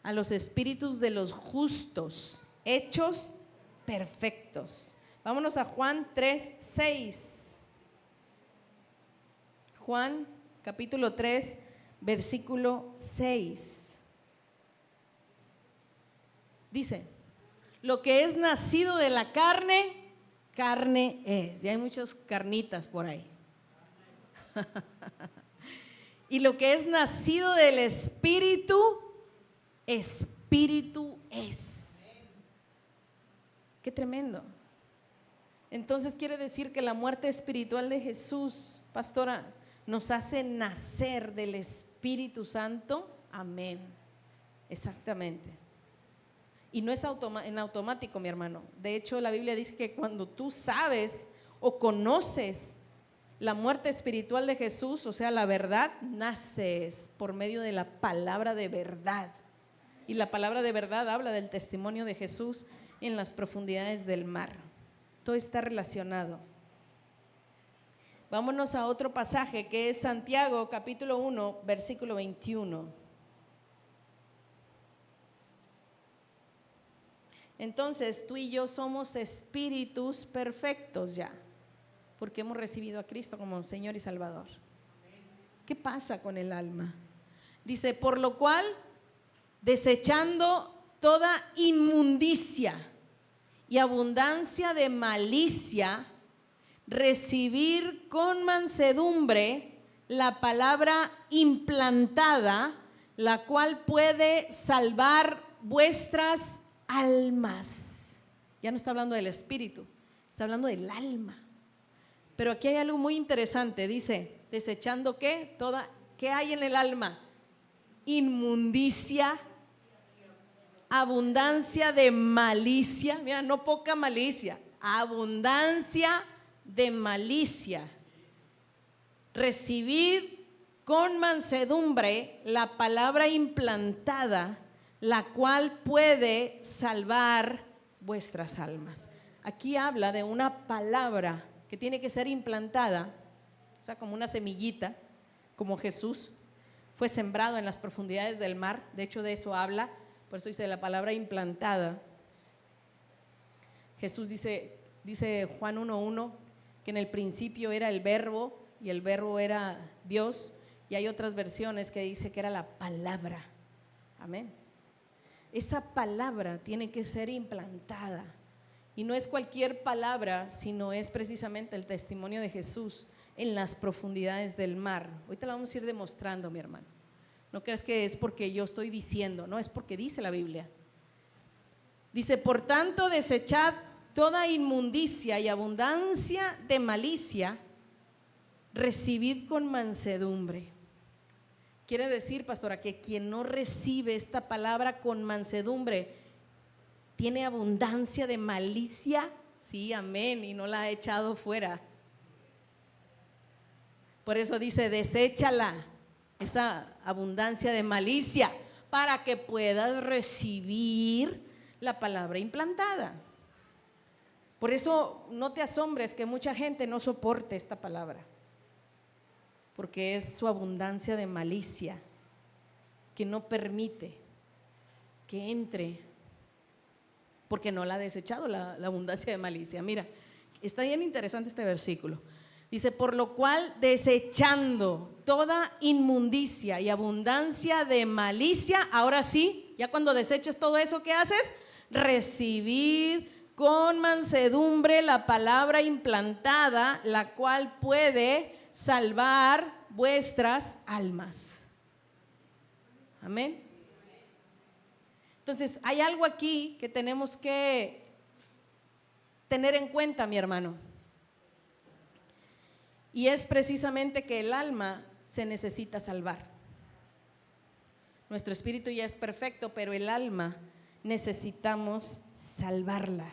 Speaker 2: a los espíritus de los justos hechos perfectos. Vámonos a Juan 3:6. Juan capítulo 3 versículo 6. Dice, lo que es nacido de la carne, carne es. Y hay muchas carnitas por ahí. Y lo que es nacido del Espíritu, Espíritu es. Qué tremendo. Entonces quiere decir que la muerte espiritual de Jesús, pastora, nos hace nacer del Espíritu Santo. Amén. Exactamente. Y no es en automático, mi hermano. De hecho, la Biblia dice que cuando tú sabes o conoces la muerte espiritual de Jesús, o sea, la verdad, naces por medio de la palabra de verdad. Y la palabra de verdad habla del testimonio de Jesús en las profundidades del mar. Todo está relacionado. Vámonos a otro pasaje que es Santiago capítulo 1 versículo 21. Entonces tú y yo somos espíritus perfectos ya, porque hemos recibido a Cristo como Señor y Salvador. ¿Qué pasa con el alma? Dice, por lo cual, desechando toda inmundicia y abundancia de malicia, recibir con mansedumbre la palabra implantada, la cual puede salvar vuestras almas. Ya no está hablando del espíritu, está hablando del alma. Pero aquí hay algo muy interesante, dice, desechando ¿qué? ¿Qué hay en el alma? Inmundicia, abundancia de malicia, mira, no poca malicia, abundancia de malicia. Recibid con mansedumbre la palabra implantada, la cual puede salvar vuestras almas. Aquí habla de una palabra que tiene que ser implantada, o sea, como una semillita, como Jesús fue sembrado en las profundidades del mar. De hecho, de eso habla, por eso dice la palabra implantada. Jesús dice Juan 1:1 que en el principio era el verbo y el verbo era Dios, y hay otras versiones que dice que era la palabra. Amén. Esa palabra tiene que ser implantada, y no es cualquier palabra, sino es precisamente el testimonio de Jesús en las profundidades del mar. Ahorita la vamos a ir demostrando, mi hermano. No creas que es porque yo estoy diciendo, no, es porque dice la Biblia. Dice, por tanto, desechad toda inmundicia y abundancia de malicia, recibid con mansedumbre. Quiere decir, pastora, que quien no recibe esta palabra con mansedumbre tiene abundancia de malicia. Sí, amén, y no la ha echado fuera. Por eso dice, deséchala, esa abundancia de malicia, para que puedas recibir la palabra implantada. Por eso no te asombres que mucha gente no soporte esta palabra, porque es su abundancia de malicia que no permite que entre, porque no la ha desechado la abundancia de malicia. Mira, está bien interesante este versículo. Dice, por lo cual, desechando toda inmundicia y abundancia de malicia, ahora sí, ya cuando deseches todo eso, ¿qué haces? Recibid con mansedumbre la palabra implantada, la cual puede salvar vuestras almas. Amén. Entonces, hay algo aquí que tenemos que tener en cuenta, mi hermano. Y es precisamente que el alma se necesita salvar. Nuestro espíritu ya es perfecto, pero el alma necesitamos salvarla.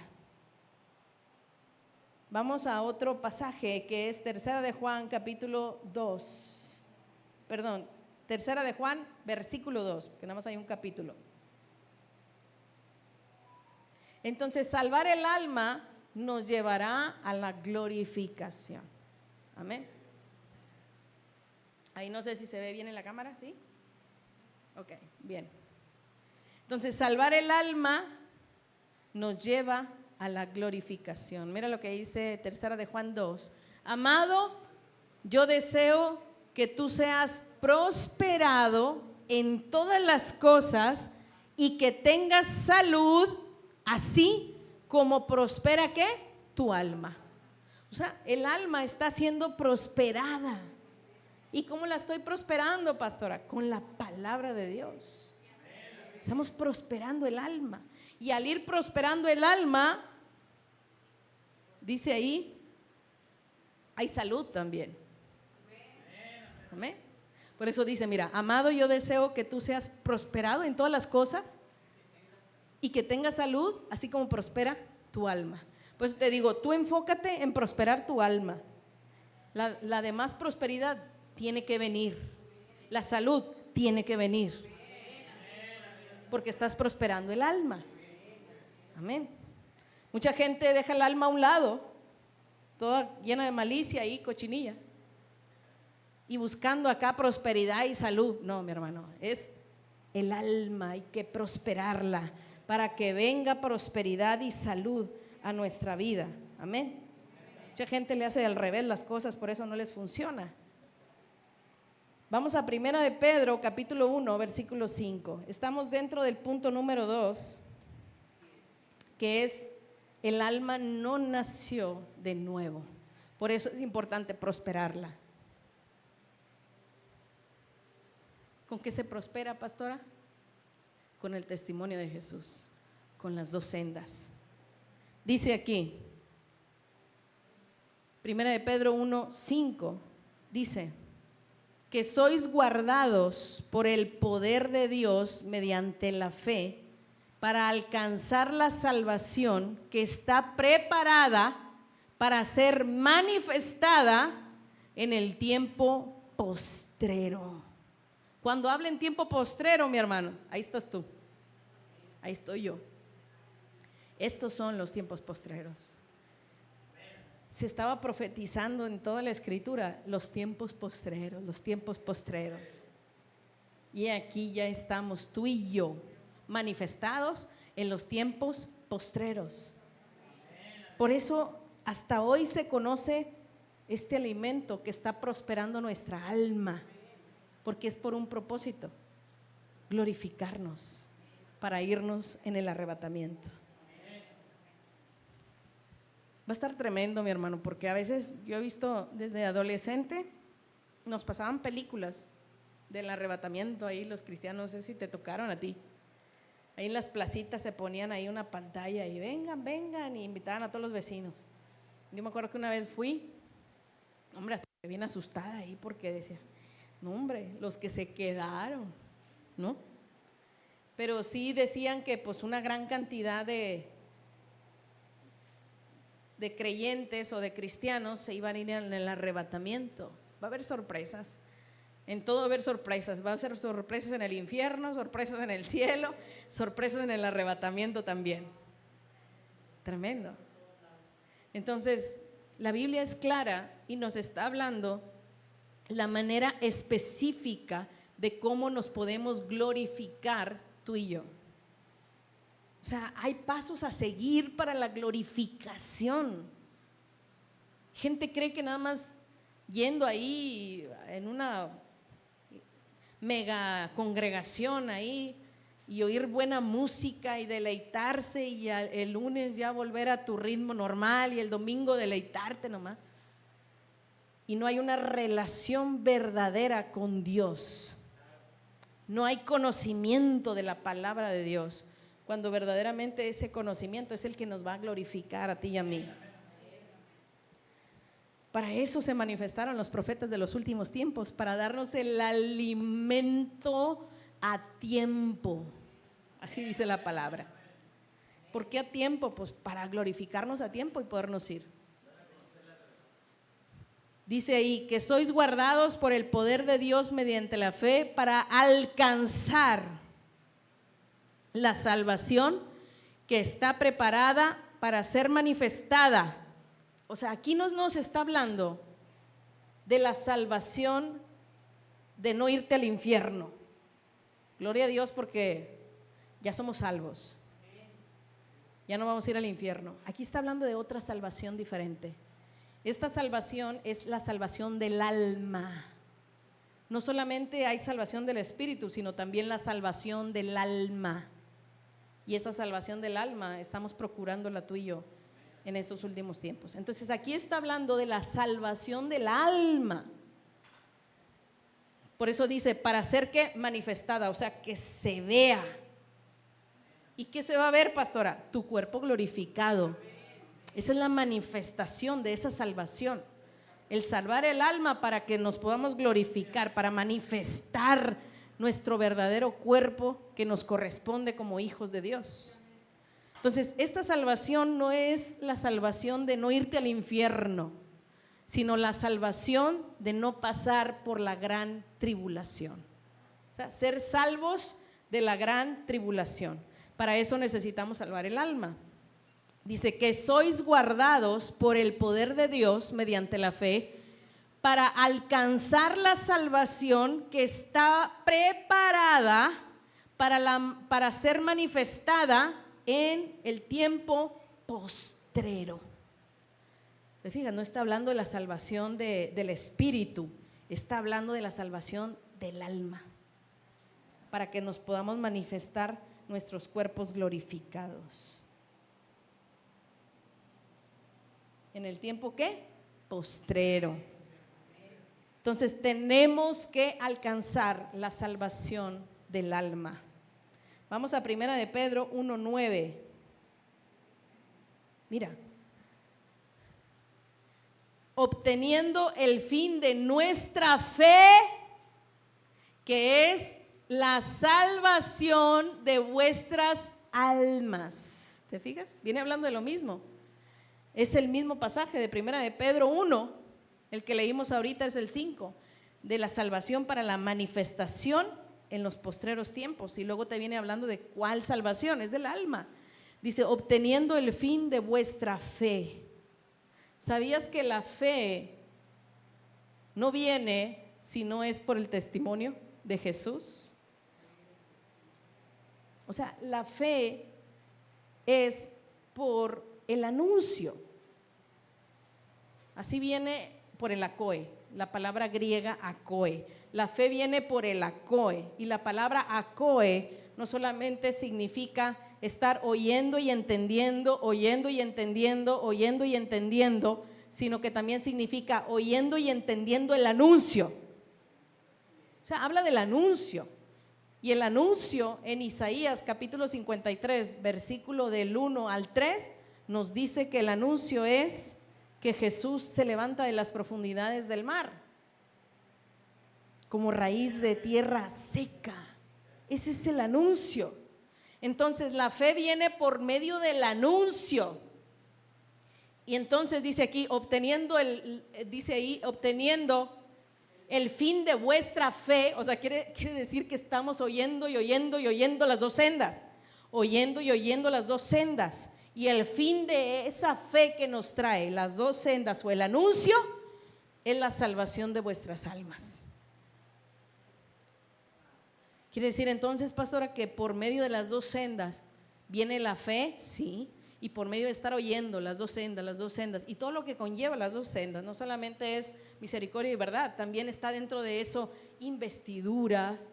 Speaker 2: Vamos a otro pasaje que es Tercera de Juan capítulo 2. Perdón, Tercera de Juan versículo 2, porque nada más hay un capítulo. Entonces, salvar el alma nos llevará a la glorificación. Amén. Ahí no sé si se ve bien en la cámara, ¿sí? Ok, bien. Entonces, salvar el alma nos lleva a la glorificación. Mira lo que dice Tercera de Juan 2. Amado, yo deseo que tú seas prosperado en todas las cosas y que tengas salud, así como prospera ¿qué? Tu alma. O sea, el alma está siendo prosperada. ¿Y cómo la estoy prosperando, pastora? Con la palabra de Dios. Estamos prosperando el alma. Y al ir prosperando el alma, dice ahí, hay salud también. Amén. Por eso dice, mira, amado, yo deseo que tú seas prosperado en todas las cosas y que tengas salud, así como prospera tu alma. Pues te digo, tú enfócate en prosperar tu alma. La demás prosperidad tiene que venir. La salud tiene que venir. Porque estás prosperando el alma. Amén. Mucha gente deja el alma a un lado, toda llena de malicia y cochinilla, y buscando acá prosperidad y salud. No, mi hermano, es el alma, hay que prosperarla. para que venga prosperidad y salud a nuestra vida. Amén. Mucha gente le hace al revés las cosas, por eso no les funciona. Vamos a 1 de Pedro, capítulo 1, versículo 5. Estamos dentro del punto número 2, que es: el alma no nació de nuevo. Por eso es importante prosperarla. ¿Con qué se prospera, pastora? Con el testimonio de Jesús, con las dos sendas. Dice aquí, 1 de Pedro 1, 5, dice que sois guardados por el poder de Dios mediante la fe para alcanzar la salvación que está preparada para ser manifestada en el tiempo postrero. Cuando habla en tiempo postrero, mi hermano, ahí estás tú, ahí estoy yo. Estos son los tiempos postreros. Se estaba profetizando en toda la escritura los tiempos postreros, los tiempos postreros. Y aquí ya estamos tú y yo manifestados en los tiempos postreros. Por eso hasta hoy se conoce este alimento que está prosperando nuestra alma, porque es por un propósito: glorificarnos para irnos en el arrebatamiento. Va a estar tremendo, mi hermano, porque a veces yo he visto desde adolescente, nos pasaban películas del arrebatamiento ahí los cristianos, no sé si te tocaron a ti. Ahí en las placitas se ponían ahí una pantalla y vengan, vengan, y invitaban a todos los vecinos. Yo me acuerdo que una vez fui, hombre, hasta bien asustada ahí porque decía, no hombre, los que se quedaron, ¿no? Pero sí decían que pues una gran cantidad de creyentes o de cristianos se iban a ir en el arrebatamiento. Va a haber sorpresas, en todo va a haber sorpresas. Va a haber sorpresas en el infierno, sorpresas en el cielo, sorpresas en el arrebatamiento también. Tremendo. Entonces la Biblia es clara y nos está hablando la manera específica de cómo nos podemos glorificar tú y yo. O sea, hay pasos a seguir para la glorificación. Gente cree que nada más yendo ahí en una mega congregación ahí y oír buena música y deleitarse y el lunes ya volver a tu ritmo normal y el domingo deleitarte nomás. Y no hay una relación verdadera con Dios. No hay conocimiento de la palabra de Dios, cuando verdaderamente ese conocimiento es el que nos va a glorificar a ti y a mí. Para eso se manifestaron los profetas de los últimos tiempos, para darnos el alimento a tiempo. Así dice la palabra. ¿Por qué a tiempo? Pues para glorificarnos a tiempo y podernos ir. Dice ahí que sois guardados por el poder de Dios mediante la fe para alcanzar la salvación que está preparada para ser manifestada. O sea, aquí nos está hablando de la salvación de no irte al infierno. Gloria a Dios, porque ya somos salvos. Ya no vamos a ir al infierno. Aquí está hablando de otra salvación diferente. Esta salvación es la salvación del alma. No solamente hay salvación del espíritu, sino también la salvación del alma. Y esa salvación del alma estamos procurándola tú y yo en estos últimos tiempos. Entonces aquí está hablando de la salvación del alma. Por eso dice, para ser que manifestada, o sea, que se vea. ¿Y qué se va a ver, pastora? Tu cuerpo glorificado. Esa es la manifestación de esa salvación. El salvar el alma para que nos podamos glorificar, para manifestar nuestro verdadero cuerpo que nos corresponde como hijos de Dios. Entonces, esta salvación no es la salvación de no irte al infierno, sino la salvación de no pasar por la gran tribulación. O sea, ser salvos de la gran tribulación. Para eso necesitamos salvar el alma. Dice que sois guardados por el poder de Dios mediante la fe para alcanzar la salvación que está preparada para ser manifestada en el tiempo postrero. ¿Te fijas? No está hablando de la salvación del espíritu, está hablando de la salvación del alma, para que nos podamos manifestar nuestros cuerpos glorificados. ¿En el tiempo qué? Postrero. Entonces tenemos que alcanzar la salvación del alma. Vamos a 1 de Pedro 1:9. Mira. Obteniendo el fin de nuestra fe, que es la salvación de vuestras almas. ¿Te fijas? Viene hablando de lo mismo. Es el mismo pasaje de 1 de Pedro 1, el que leímos ahorita es el 5, de la salvación para la manifestación en los postreros tiempos. Y luego te viene hablando de cuál salvación, es del alma. Dice, obteniendo el fin de vuestra fe. ¿Sabías que la fe no viene si no es por el testimonio de Jesús? O sea, la fe es por el anuncio. Así viene por el akoe, la palabra griega akoe. La fe viene por el akoe, y la palabra akoe no solamente significa estar oyendo y entendiendo, oyendo y entendiendo, oyendo y entendiendo, sino que también significa oyendo y entendiendo el anuncio. O sea, habla del anuncio. Y el anuncio en Isaías capítulo 53, versículo del 1 al 3, nos dice que el anuncio es que Jesús se levanta de las profundidades del mar, como raíz de tierra seca. Ese es el anuncio. Entonces la fe viene por medio del anuncio. Y entonces dice aquí, obteniendo el fin de vuestra fe. O sea, quiere decir que estamos oyendo y oyendo y oyendo las dos sendas, oyendo y oyendo las dos sendas. Y el fin de esa fe que nos trae las dos sendas o el anuncio es la salvación de vuestras almas. Quiere decir entonces, pastora, que por medio de las dos sendas viene la fe, sí, y por medio de estar oyendo las dos sendas y todo lo que conlleva las dos sendas. No solamente es misericordia y verdad, también está dentro de eso investiduras,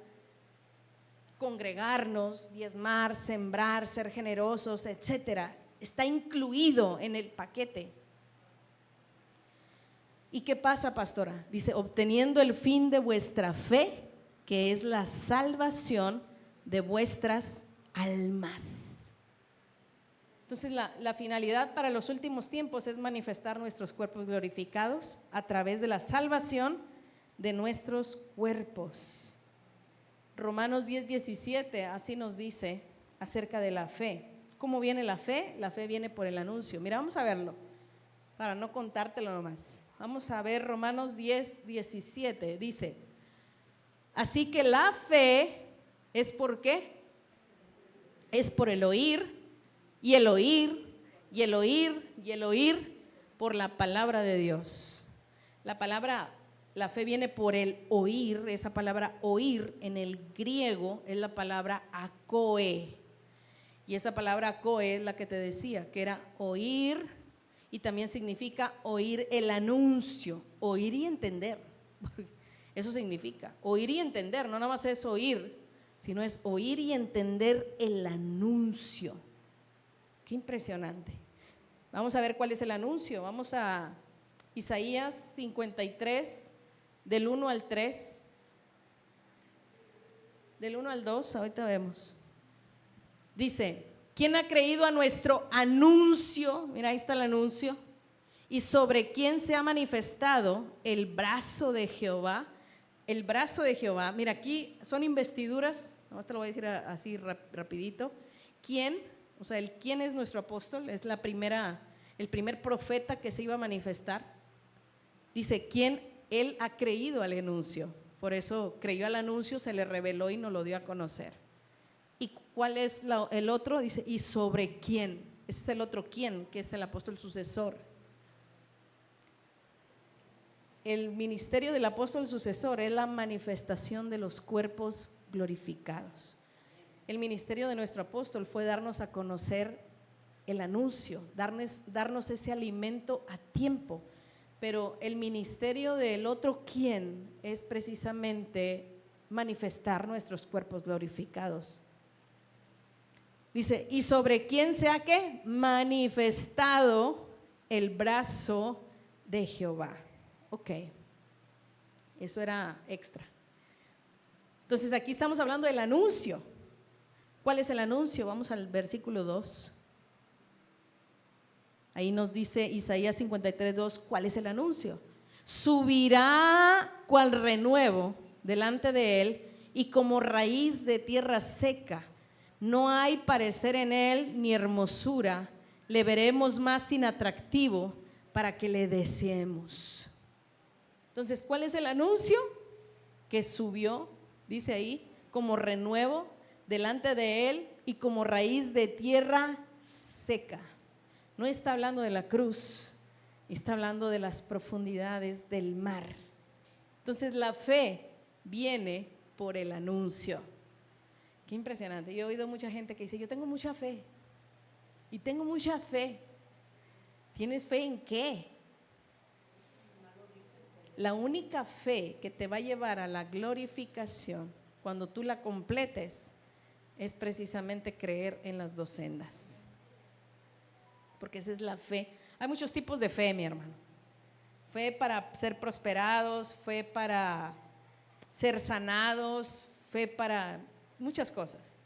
Speaker 2: congregarnos, diezmar, sembrar, ser generosos, etcétera. Está incluido en el paquete. ¿Y qué pasa, pastora? Dice, obteniendo el fin de vuestra fe, que es la salvación de vuestras almas. Entonces la finalidad para los últimos tiempos es manifestar nuestros cuerpos glorificados a través de la salvación de nuestros cuerpos. Romanos 10:17 así nos dice acerca de la fe. ¿Cómo viene la fe? La fe viene por el anuncio. Mira, vamos a verlo para no contártelo nomás. Vamos a ver Romanos 10:17. Dice, así que la fe es ¿por qué? Es por el oír, y el oír, y el oír, y el oír por la palabra de Dios. La fe viene por el oír. Esa palabra oír en el griego es la palabra akoe. Y esa palabra akoe es la que te decía, que era oír, y también significa oír el anuncio, oír y entender. Eso significa, oír y entender, no nada más es oír, sino es oír y entender el anuncio. Qué impresionante. Vamos a ver cuál es el anuncio. Vamos a Isaías 53, del 1 al 3, del 1 al 2, ahorita vemos. Dice, ¿quién ha creído a nuestro anuncio? Mira, ahí está el anuncio. ¿Y sobre quién se ha manifestado el brazo de Jehová? El brazo de Jehová. Mira, aquí son investiduras, nomás te lo voy a decir así rapidito. ¿Quién? O sea, ¿quién es nuestro apóstol? Es el primer profeta que se iba a manifestar. Dice, ¿quién? Él ha creído al anuncio. Por eso creyó al anuncio, se le reveló y nos lo dio a conocer. ¿Y cuál es el otro? Dice, ¿y sobre quién? Ese es el otro quién, que es el apóstol sucesor. El ministerio del apóstol sucesor es la manifestación de los cuerpos glorificados. el ministerio de nuestro apóstol fue darnos a conocer el anuncio, darnos ese alimento a tiempo. Pero el ministerio del otro quién es precisamente manifestar nuestros cuerpos glorificados. Dice, y sobre quién se ha ¿qué? Manifestado el brazo de Jehová. Ok, eso era extra. Entonces aquí estamos hablando del anuncio. ¿Cuál es el anuncio? Vamos al versículo 2. Ahí nos dice Isaías 53:2, ¿cuál es el anuncio? Subirá cual renuevo delante de él y como raíz de tierra seca. No hay parecer en él ni hermosura. Le veremos más sin atractivo para que le deseemos. Entonces, ¿cuál es el anuncio? Que subió, dice ahí, como renuevo delante de él y como raíz de tierra seca. No está hablando de la cruz, está hablando de las profundidades del mar. Entonces la fe viene por el anuncio. Qué impresionante. Yo he oído mucha gente que dice, yo tengo mucha fe. Y tengo mucha fe. ¿Tienes fe en qué? La única fe que te va a llevar a la glorificación, cuando tú la completes, es precisamente creer en las dos sendas. Porque esa es la fe. Hay muchos tipos de fe, mi hermano. Fe para ser prosperados, fe para ser sanados, fe para muchas cosas.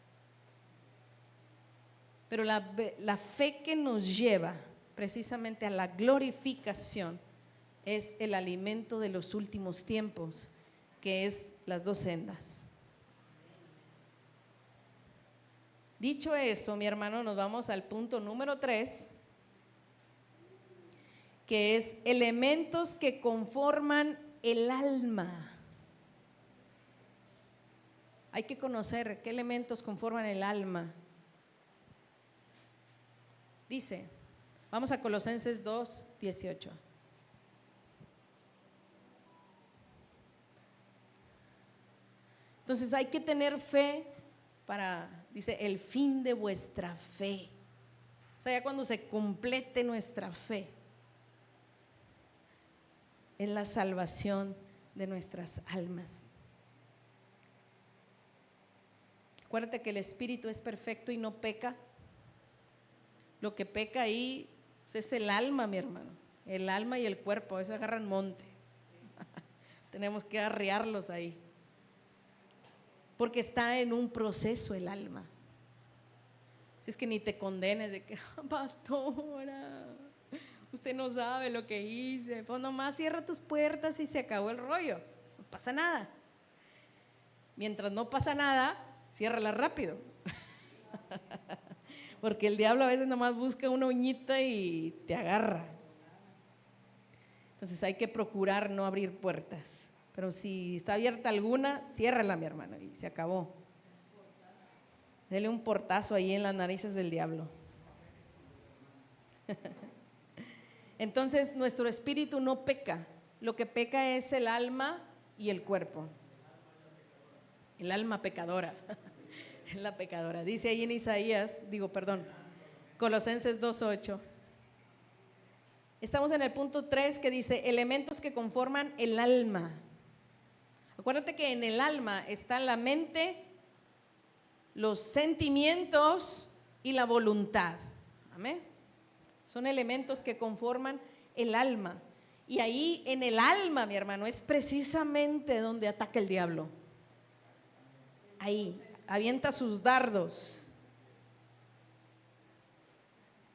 Speaker 2: Pero la fe que nos lleva precisamente a la glorificación es el alimento de los últimos tiempos, que es las dos sendas. Dicho eso, mi hermano, nos vamos al punto número 3, que es elementos que conforman el alma. Hay que conocer qué elementos conforman el alma. Dice, vamos a Colosenses 2:18. Entonces hay que tener fe para, dice, el fin de vuestra fe. O sea, ya cuando se complete nuestra fe, es la salvación de nuestras almas. Acuérdate que el espíritu es perfecto y no peca. Lo que peca ahí es el alma, mi hermano. El alma y el cuerpo, eso agarran monte. Tenemos que arrearlos ahí. Porque está en un proceso el alma. Si es que ni te condenes de que, pastora, usted no sabe lo que hice. Pues nomás cierra tus puertas y se acabó el rollo. No pasa nada. Mientras no pasa nada, ciérrala rápido. Porque el diablo a veces nomás busca una uñita y te agarra. Entonces hay que procurar no abrir puertas. Pero si está abierta alguna, ciérrala, mi hermano, y se acabó. Dele un portazo ahí en las narices del diablo. Entonces nuestro espíritu no peca. Lo que peca es el alma y el cuerpo. El alma pecadora. Es la pecadora. Dice ahí en Colosenses 2:8. Estamos en el punto 3 que dice elementos que conforman el alma. Acuérdate que en el alma está la mente, los sentimientos y la voluntad. Amén. Son elementos que conforman el alma. Y ahí en el alma, mi hermano, es precisamente donde ataca el diablo. Ahí, avienta sus dardos.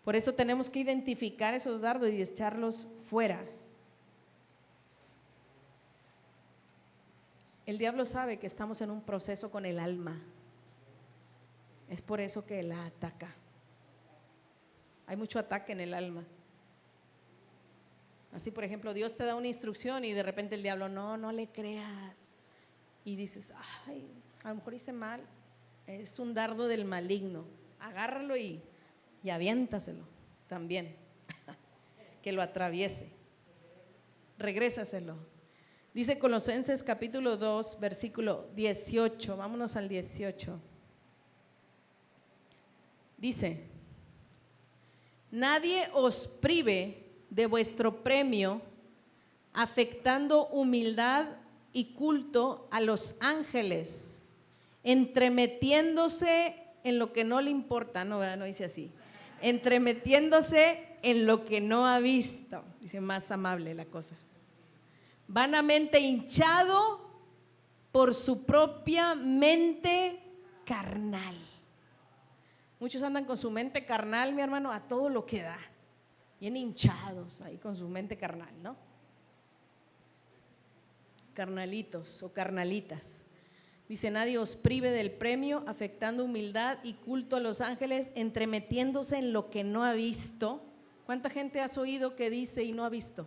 Speaker 2: Por eso tenemos que identificar esos dardos y echarlos fuera. El diablo sabe que estamos en un proceso con el alma. Es por eso que la ataca. Hay mucho ataque en el alma. Así, por ejemplo, Dios te da una instrucción y de repente el diablo, no le creas. Y dices, ay, a lo mejor hice mal. Es un dardo del maligno. Agárralo y aviéntaselo también. Que lo atraviese. Regrésaselo. Dice Colosenses capítulo 2, versículo 18. Vámonos al 18. Dice: nadie os prive de vuestro premio, afectando humildad y culto a los ángeles, entremetiéndose en lo que no le importa. No, ¿verdad? No dice así. Entremetiéndose en lo que no ha visto. Dice más amable la cosa. Vanamente hinchado por su propia mente carnal. Muchos andan con su mente carnal, mi hermano, a todo lo que da. Bien hinchados ahí con su mente carnal, ¿no? Carnalitos o carnalitas. Dice: nadie os prive del premio, afectando humildad y culto a los ángeles, entremetiéndose en lo que no ha visto. ¿Cuánta gente has oído que dice y no ha visto?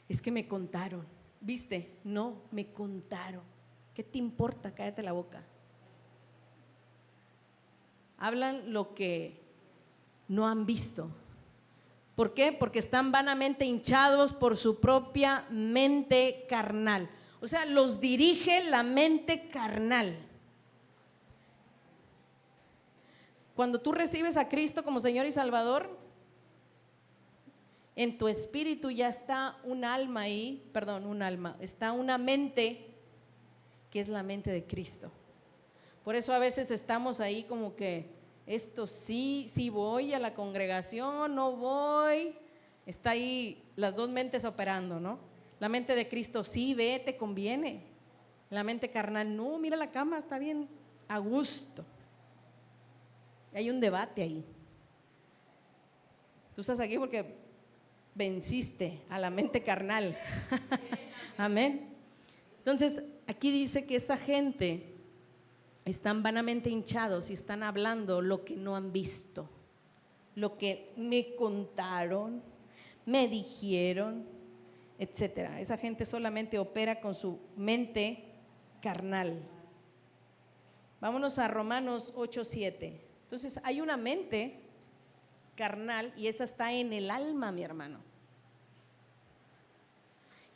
Speaker 2: Es que me contaron. ¿Viste? No, me contaron. ¿Qué te importa? Cállate la boca. Hablan lo que no han visto. ¿Por qué? Porque están vanamente hinchados por su propia mente carnal. O sea, los dirige la mente carnal. Cuando tú recibes a Cristo como Señor y Salvador, en tu espíritu ya está un alma ahí, está una mente que es la mente de Cristo. Por eso a veces estamos ahí como que esto sí voy a la congregación, no voy. Está ahí las dos mentes operando, ¿no? La mente de Cristo, sí, ve, te conviene. La mente carnal, no, mira la cama, está bien a gusto. Hay un debate ahí. Tú estás aquí porque venciste a la mente carnal. Amén. Entonces, aquí dice que esa gente están vanamente hinchados y están hablando lo que no han visto, lo que me contaron, me dijeron, etcétera. Esa gente solamente opera con su mente carnal. Vámonos a Romanos 8:7. Entonces hay una mente carnal y esa está en el alma, mi hermano.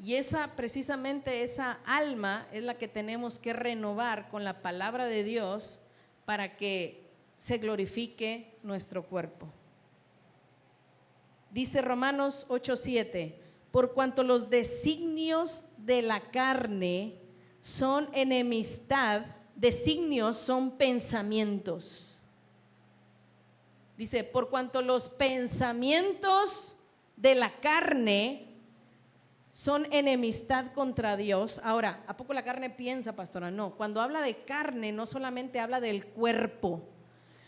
Speaker 2: Y precisamente esa alma es la que tenemos que renovar con la palabra de Dios para que se glorifique nuestro cuerpo. Dice Romanos 8:7: por cuanto los designios de la carne son enemistad, designios son pensamientos. Dice: por cuanto los pensamientos de la carne son enemistad contra Dios. Ahora, ¿a poco la carne piensa, pastora? No, cuando habla de carne no solamente habla del cuerpo.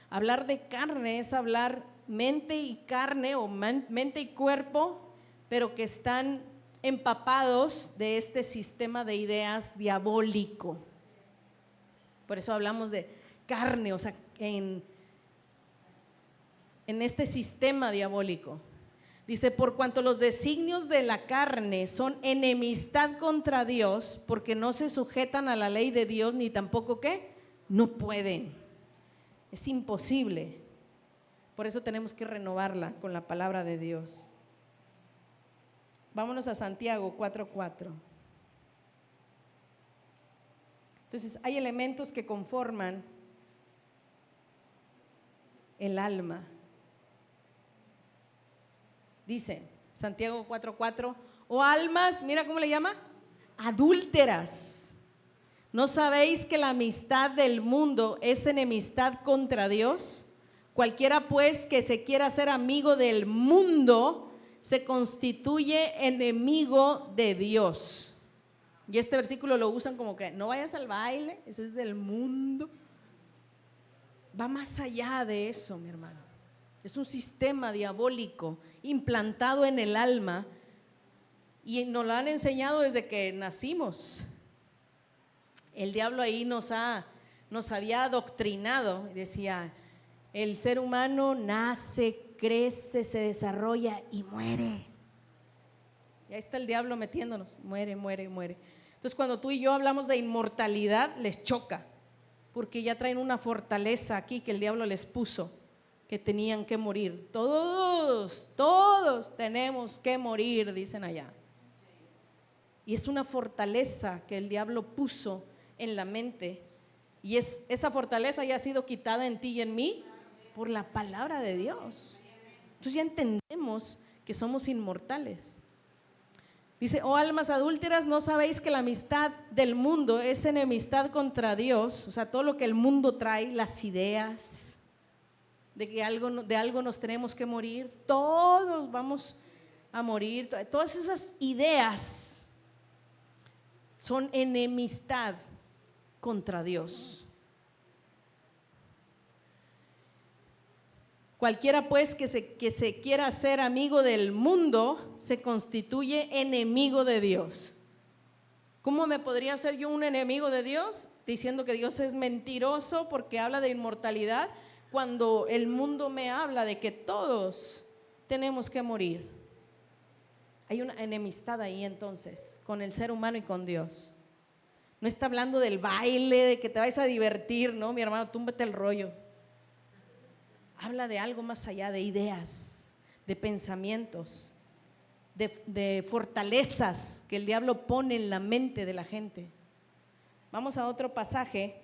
Speaker 2: Hablar de carne es hablar mente y carne o mente y cuerpo, pero que están empapados de este sistema de ideas diabólico. Por eso hablamos de carne, o sea, en este sistema diabólico. Dice: por cuanto los designios de la carne son enemistad contra Dios, porque no se sujetan a la ley de Dios, ni tampoco ¿qué? No pueden. Es imposible. Por eso tenemos que renovarla con la palabra de Dios. Vámonos a Santiago 4:4. Entonces hay elementos que conforman el alma. Dice Santiago 4:4: oh almas, mira cómo le llama, adúlteras, ¿no sabéis que la amistad del mundo es enemistad contra Dios? Cualquiera pues que se quiera hacer amigo del mundo se constituye enemigo de Dios. Y este versículo lo usan como que no vayas al baile, eso es del mundo. Va más allá de eso, mi hermano. Es un sistema diabólico implantado en el alma y nos lo han enseñado desde que nacimos. El diablo ahí nos había adoctrinado y decía: el ser humano nace, crece, se desarrolla y muere. Y ahí está el diablo metiéndonos, muere, muere, muere. Entonces cuando tú y yo hablamos de inmortalidad les choca, porque ya traen una fortaleza aquí que el diablo les puso, que tenían que morir. Todos tenemos que morir, dicen allá. Y es una fortaleza que el diablo puso en la mente Y esa fortaleza ya ha sido quitada en ti y en mí por la palabra de Dios. Entonces ya entendemos que somos inmortales. Dice, oh almas adúlteras, ¿no sabéis que la amistad del mundo es enemistad contra Dios? O sea, todo lo que el mundo trae, las ideas de que de algo nos tenemos que morir, todos vamos a morir, todas esas ideas son enemistad contra Dios. Cualquiera pues que se quiera hacer amigo del mundo se constituye enemigo de Dios. ¿Cómo me podría ser yo un enemigo de Dios? Diciendo que Dios es mentiroso porque habla de inmortalidad, cuando el mundo me habla de que todos tenemos que morir. Hay una enemistad ahí entonces con el ser humano y con Dios. No está hablando del baile, de que te vayas a divertir, no, mi hermano, túmbate el rollo. Habla de algo más allá, de ideas, de pensamientos, de fortalezas que el diablo pone en la mente de la gente. Vamos a otro pasaje,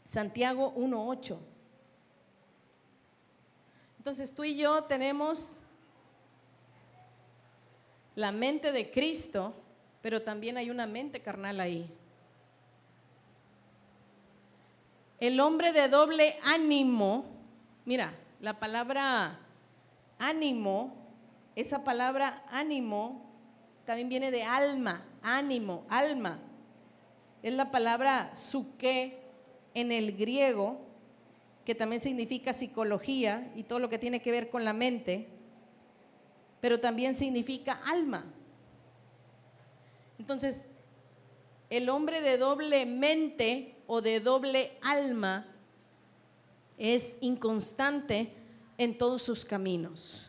Speaker 2: Santiago 1:8. Entonces tú y yo tenemos la mente de Cristo, pero también hay una mente carnal ahí. El hombre de doble ánimo, mira, la palabra ánimo, esa palabra ánimo también viene de alma, ánimo, alma. Es la palabra psuké en el griego, que también significa psicología y todo lo que tiene que ver con la mente, pero también significa alma. Entonces, el hombre de doble mente o de doble alma es inconstante en todos sus caminos.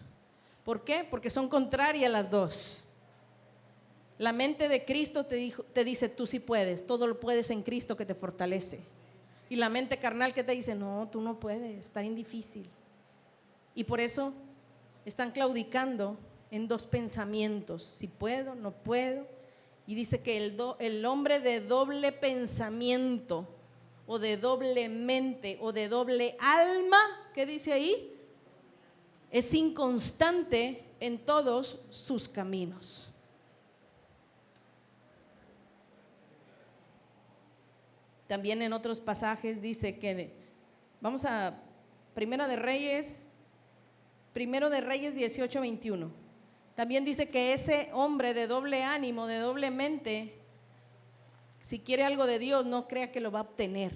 Speaker 2: ¿Por qué? Porque son contrarias las dos. La mente de Cristo te dice, tú sí puedes, todo lo puedes en Cristo que te fortalece. Y la mente carnal que te dice, no, tú no puedes, está bien difícil. Y por eso están claudicando en dos pensamientos, si puedo, no puedo. Y dice que el hombre de doble pensamiento o de doble mente o de doble alma, ¿qué dice ahí? Es inconstante en todos sus caminos. También en otros pasajes dice que, vamos a Primero de Reyes 18:21. También dice que ese hombre de doble ánimo, de doble mente, si quiere algo de Dios, no crea que lo va a obtener,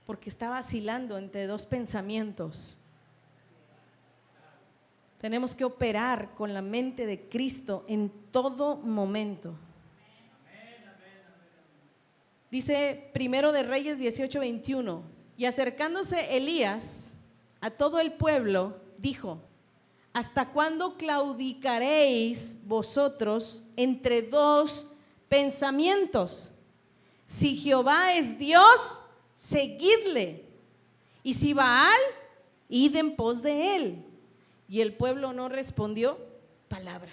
Speaker 2: porque está vacilando entre dos pensamientos. Tenemos que operar con la mente de Cristo en todo momento. Dice Primero de Reyes 18:21, y acercándose Elías a todo el pueblo, dijo, ¿hasta cuándo claudicaréis vosotros entre dos pensamientos? Si Jehová es Dios, seguidle, y si Baal, id en pos de él. Y el pueblo no respondió palabra.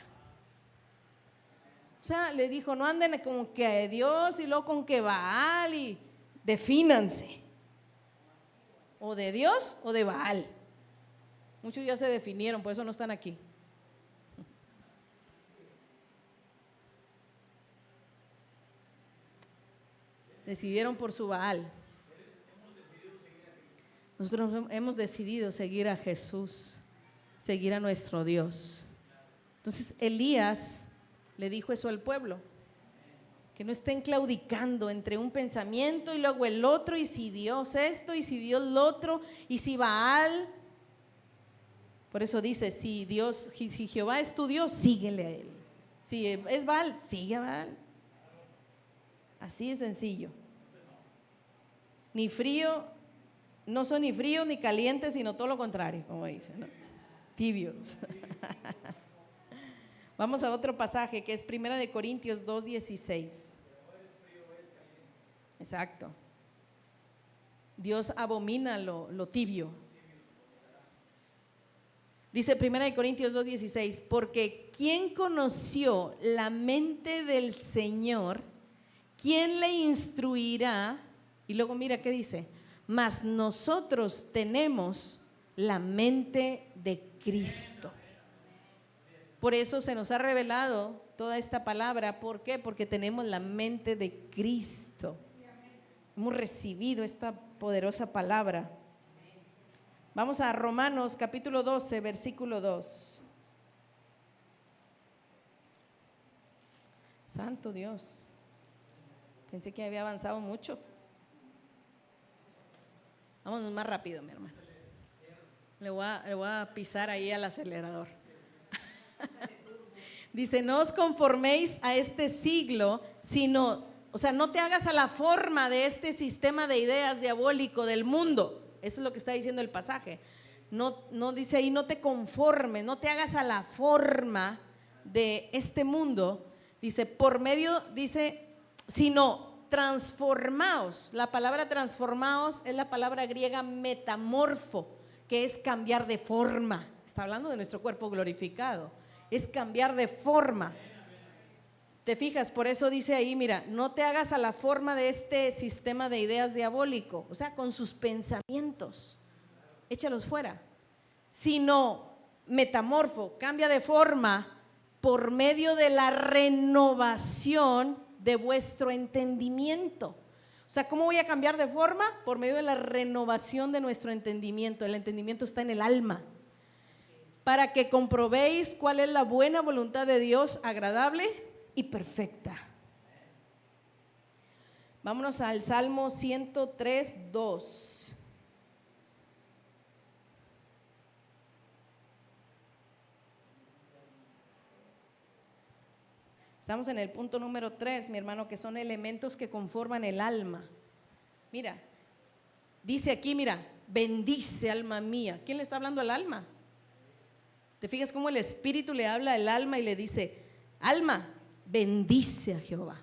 Speaker 2: O sea, le dijo, no anden con que Dios y luego con que Baal, y defínanse. O de Dios o de Baal. Muchos ya se definieron, por eso no están aquí. Decidieron por su Baal. Nosotros hemos decidido seguir a Jesús, seguir a nuestro Dios. Entonces Elías le dijo eso al pueblo, que no estén claudicando entre un pensamiento y luego el otro, y si Dios esto, y si Dios lo otro, y si Baal. Por eso dice, si Jehová es tu Dios, síguele a él. Si es Baal, sigue a Baal. Así de sencillo. Ni frío, no son ni fríos ni calientes, sino todo lo contrario, como dice, ¿no? Tibios. Vamos a otro pasaje que es 1 Corintios 2:16. Exacto. Dios abomina lo tibio. Dice 1 Corintios 2:16, porque ¿quién conoció la mente del Señor ¿quién le instruirá? Y luego mira qué dice, mas nosotros tenemos la mente de Cristo. Por eso se nos ha revelado toda esta palabra. ¿Por qué? Porque tenemos la mente de Cristo. Hemos recibido esta poderosa palabra. Vamos a Romanos capítulo 12, versículo 2. Santo Dios. Pensé que había avanzado mucho. Vámonos más rápido, mi hermano. Le voy a pisar ahí al acelerador. Dice, no os conforméis a este siglo, sino, o sea, no te hagas a la forma de este sistema de ideas diabólico del mundo. Eso es lo que está diciendo el pasaje. No dice ahí, no te conformes, no te hagas a la forma de este mundo. Dice, por medio, dice, sino transformaos. La palabra transformaos es la palabra griega metamorfo, que es cambiar de forma. Está hablando de nuestro cuerpo glorificado. Es cambiar de forma. ¿Te fijas? Por eso dice ahí, mira, no te hagas a la forma de este sistema de ideas diabólico, o sea, con sus pensamientos, échalos fuera, sino metamorfo, cambia de forma por medio de la renovación de vuestro entendimiento. O sea, ¿cómo voy a cambiar de forma? Por medio de la renovación de nuestro entendimiento. El entendimiento está en el alma. Para que comprobéis cuál es la buena voluntad de Dios, agradable y perfecta. Vámonos al Salmo 103, 2. Estamos en el punto número 3, mi hermano, que son elementos que conforman el alma. Mira, dice aquí, mira, bendice alma mía. ¿Quién le está hablando al alma? ¿Te fijas cómo el Espíritu le habla al alma y le dice, alma, bendice a Jehová?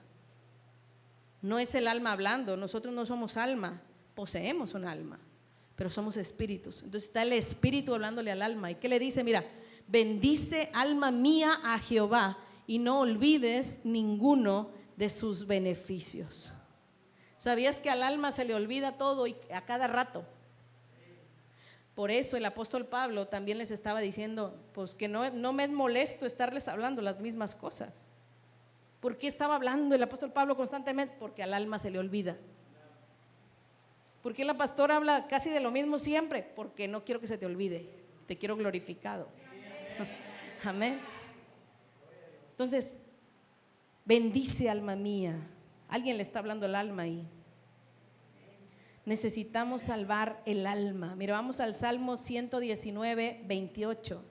Speaker 2: No es el alma hablando, nosotros no somos alma, poseemos un alma, pero somos espíritus. Entonces está el Espíritu hablándole al alma. ¿Y qué le dice? Mira, bendice alma mía a Jehová y no olvides ninguno de sus beneficios. ¿Sabías que al alma se le olvida todo y a cada rato? Por eso el apóstol Pablo también les estaba diciendo, pues que no me es molesto estarles hablando las mismas cosas. ¿Por qué estaba hablando el apóstol Pablo constantemente? Porque al alma se le olvida. ¿Por qué la pastora habla casi de lo mismo siempre? Porque no quiero que se te olvide, te quiero glorificado. Amén. Entonces, bendice alma mía. Alguien le está hablando al alma ahí. Necesitamos salvar el alma. Mira, vamos al Salmo 119, 28.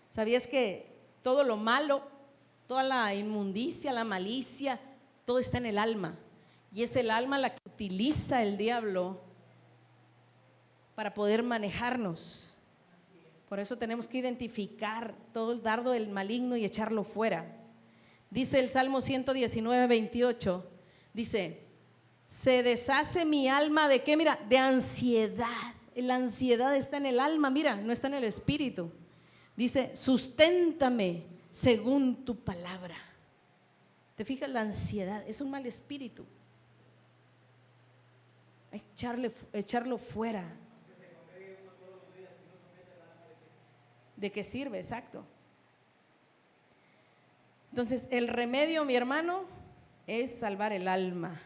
Speaker 2: ¿Sabías que todo lo malo, toda la inmundicia, la malicia, todo está en el alma? Y es el alma la que utiliza el diablo para poder manejarnos. Por eso tenemos que identificar todo el dardo del maligno y echarlo fuera. Dice el Salmo 119, 28, dice, se deshace mi alma de ¿qué? Mira, de ansiedad. La ansiedad está en el alma, mira, no está en el espíritu. Dice, susténtame según tu palabra. ¿Te fijas? La ansiedad es un mal espíritu. Hay que echarlo fuera. ¿De qué sirve? Exacto. Entonces, el remedio, mi hermano, es salvar el alma.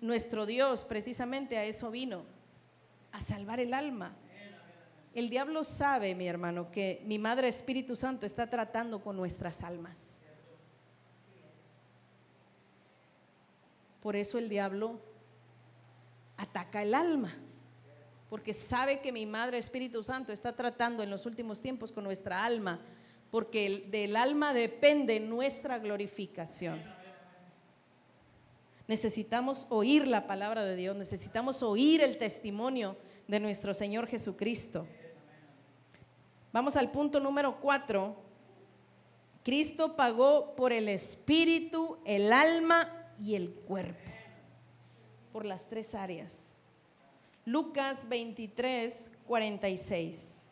Speaker 2: Nuestro Dios precisamente a eso vino, a salvar el alma. El diablo sabe, mi hermano, que mi Madre Espíritu Santo está tratando con nuestras almas. Por eso el diablo ataca el alma, porque sabe que mi Madre Espíritu Santo está tratando en los últimos tiempos con nuestra alma, porque del alma depende nuestra glorificación. Necesitamos oír la palabra de Dios, necesitamos oír el testimonio de nuestro Señor Jesucristo. Vamos al punto número 4. Cristo pagó por el espíritu, el alma y el cuerpo, por las tres áreas. Lucas 23, 46.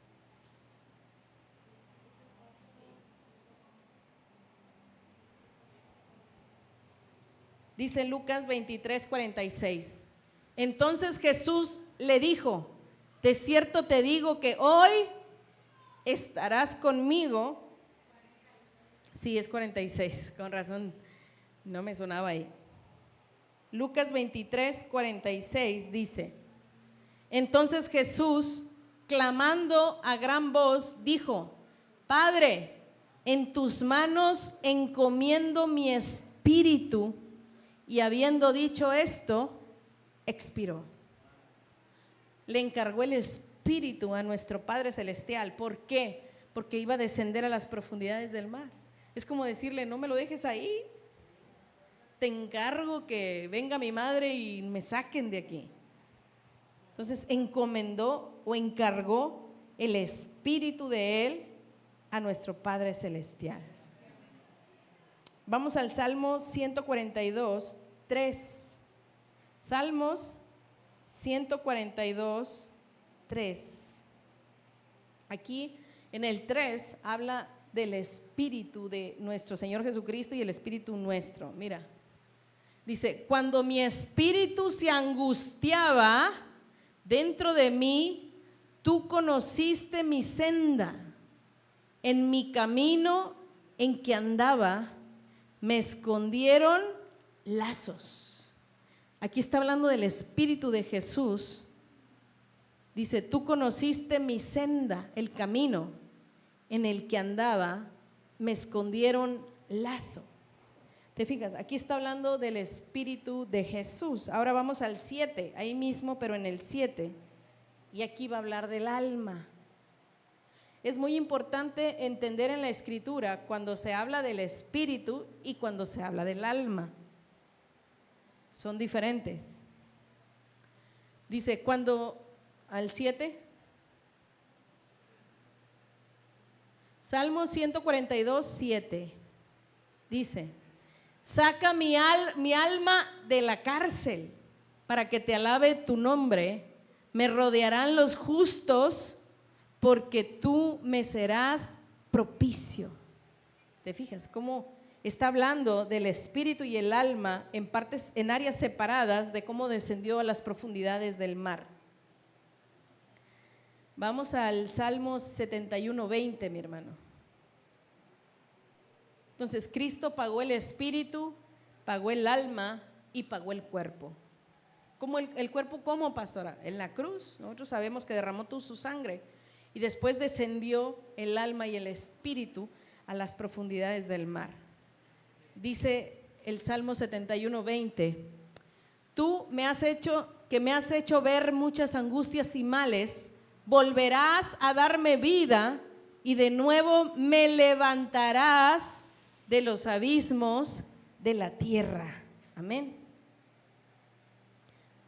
Speaker 2: Dice Lucas 23:46. Entonces Jesús le dijo: de cierto te digo que hoy estarás conmigo. Sí, es 46, con razón, no me sonaba ahí. Lucas 23:46 dice: entonces Jesús, clamando a gran voz, dijo: Padre, en tus manos encomiendo mi espíritu. Y habiendo dicho esto, expiró. Le encargó el espíritu a nuestro Padre Celestial. ¿Por qué? Porque iba a descender a las profundidades del mar. Es como decirle: no me lo dejes ahí, te encargo que venga mi madre y me saquen de aquí. Entonces encomendó o encargó el espíritu de Él a nuestro Padre Celestial. Vamos al Salmo 142, 3. Salmos 142, 3. Aquí en el 3 habla del espíritu de nuestro Señor Jesucristo y el espíritu nuestro. Mira, dice: cuando mi espíritu se angustiaba dentro de mí, tú conociste mi senda. En mi camino en que andaba, me escondieron lazos. Aquí está hablando del espíritu de Jesús. Dice: tú conociste mi senda, el camino en el que andaba, me escondieron lazo. ¿Te fijas? Aquí está hablando del espíritu de Jesús. Ahora vamos al 7, ahí mismo, pero en el 7. Y aquí va a hablar del alma. Es muy importante entender en la escritura cuando se habla del espíritu y cuando se habla del alma. Son diferentes. Dice, cuando, al 7, Salmo 142, 7, dice: saca mi alma de la cárcel para que te alabe tu nombre, me rodearán los justos porque tú me serás propicio. ¿Te fijas cómo está hablando del espíritu y el alma en partes, en áreas separadas, de cómo descendió a las profundidades del mar? Vamos al Salmo 71, 20, mi hermano. Entonces, Cristo pagó el espíritu, pagó el alma y pagó el cuerpo. ¿Cómo el cuerpo? ¿Cómo, pastora? En la cruz. Nosotros sabemos que derramó toda su sangre y después descendió el alma y el espíritu a las profundidades del mar. Dice el Salmo 71, 20: tú me has hecho ver muchas angustias y males, volverás a darme vida y de nuevo me levantarás de los abismos de la tierra. Amén.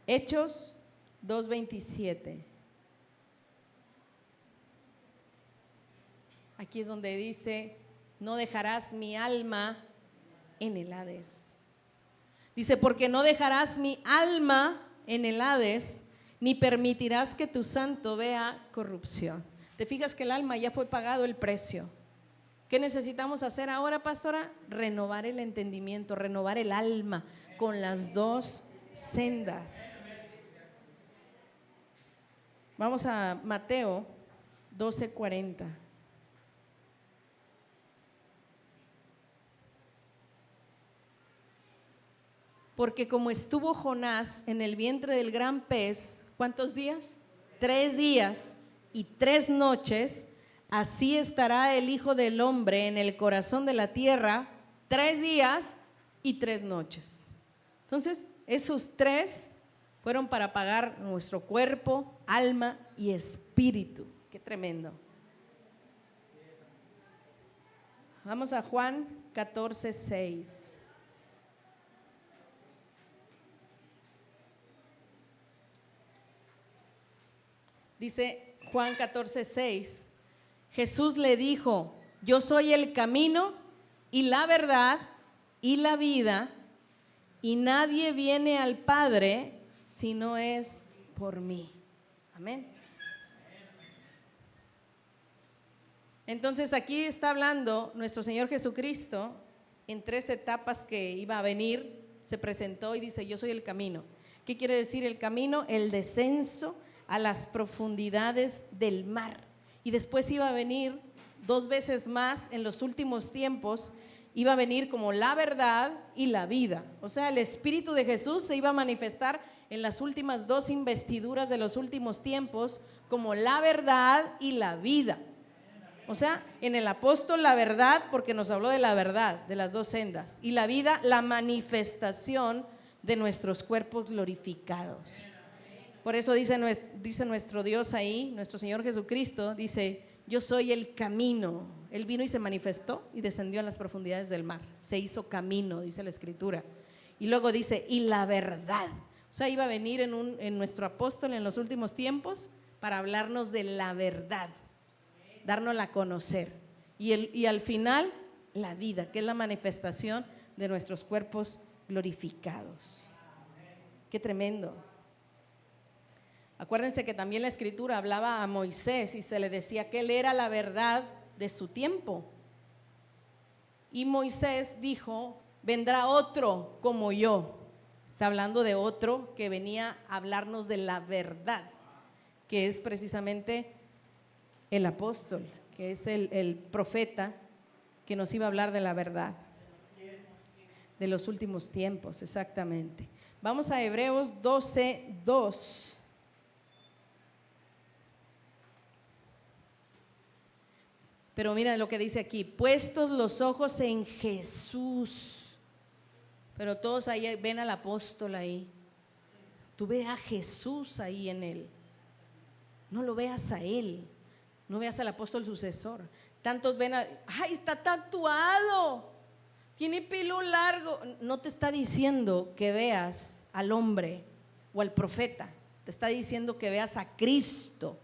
Speaker 2: Hechos 2:27. Aquí es donde dice: no dejarás mi alma en el Hades. Dice: porque no dejarás mi alma en el Hades, ni permitirás que tu santo vea corrupción. ¿Te fijas que el alma ya fue pagado el precio? ¿Qué necesitamos hacer ahora, pastora? Renovar el entendimiento, renovar el alma con las dos sendas. Vamos a Mateo 12:40. Porque como estuvo Jonás en el vientre del gran pez, ¿cuántos días? 3 días y 3 noches, así estará el Hijo del Hombre en el corazón de la tierra 3 días y 3 noches. Entonces, esos 3 fueron para pagar nuestro cuerpo, alma y espíritu. Qué tremendo. Vamos a Juan 14:6. Dice Juan 14:6, Jesús le dijo: yo soy el camino y la verdad y la vida, y nadie viene al Padre si no es por mí. Amén. Entonces aquí está hablando nuestro Señor Jesucristo en 3 etapas que iba a venir, se presentó y dice: yo soy el camino. ¿Qué quiere decir el camino? El descenso a las profundidades del mar. Y después iba a venir 2 veces más en los últimos tiempos, iba a venir como la verdad y la vida. O sea, el Espíritu de Jesús se iba a manifestar en las últimas 2 investiduras de los últimos tiempos como la verdad y la vida. O sea, en el apóstol la verdad, porque nos habló de la verdad, de las 2 sendas, y la vida, la manifestación de nuestros cuerpos glorificados. Por eso dice nuestro Dios ahí, nuestro Señor Jesucristo, dice: yo soy el camino. Él vino y se manifestó y descendió a las profundidades del mar. Se hizo camino, dice la Escritura. Y luego dice: y la verdad. O sea, iba a venir en nuestro apóstol en los últimos tiempos para hablarnos de la verdad, dárnosla a conocer. Y al final, la vida, que es la manifestación de nuestros cuerpos glorificados. Qué tremendo. Acuérdense que también la Escritura hablaba a Moisés y se le decía que él era la verdad de su tiempo. Y Moisés dijo: vendrá otro como yo. Está hablando de otro que venía a hablarnos de la verdad, que es precisamente el apóstol, que es el profeta que nos iba a hablar de la verdad, de los últimos tiempos, exactamente. Vamos a Hebreos 12:2. Pero mira lo que dice aquí: puestos los ojos en Jesús. Pero todos ahí ven al apóstol ahí. Tú ve a Jesús ahí en él. No lo veas a él. No veas al apóstol sucesor. Tantos ven ¡ay, está tatuado! Tiene pelo largo. No te está diciendo que veas al hombre o al profeta. Te está diciendo que veas a Cristo.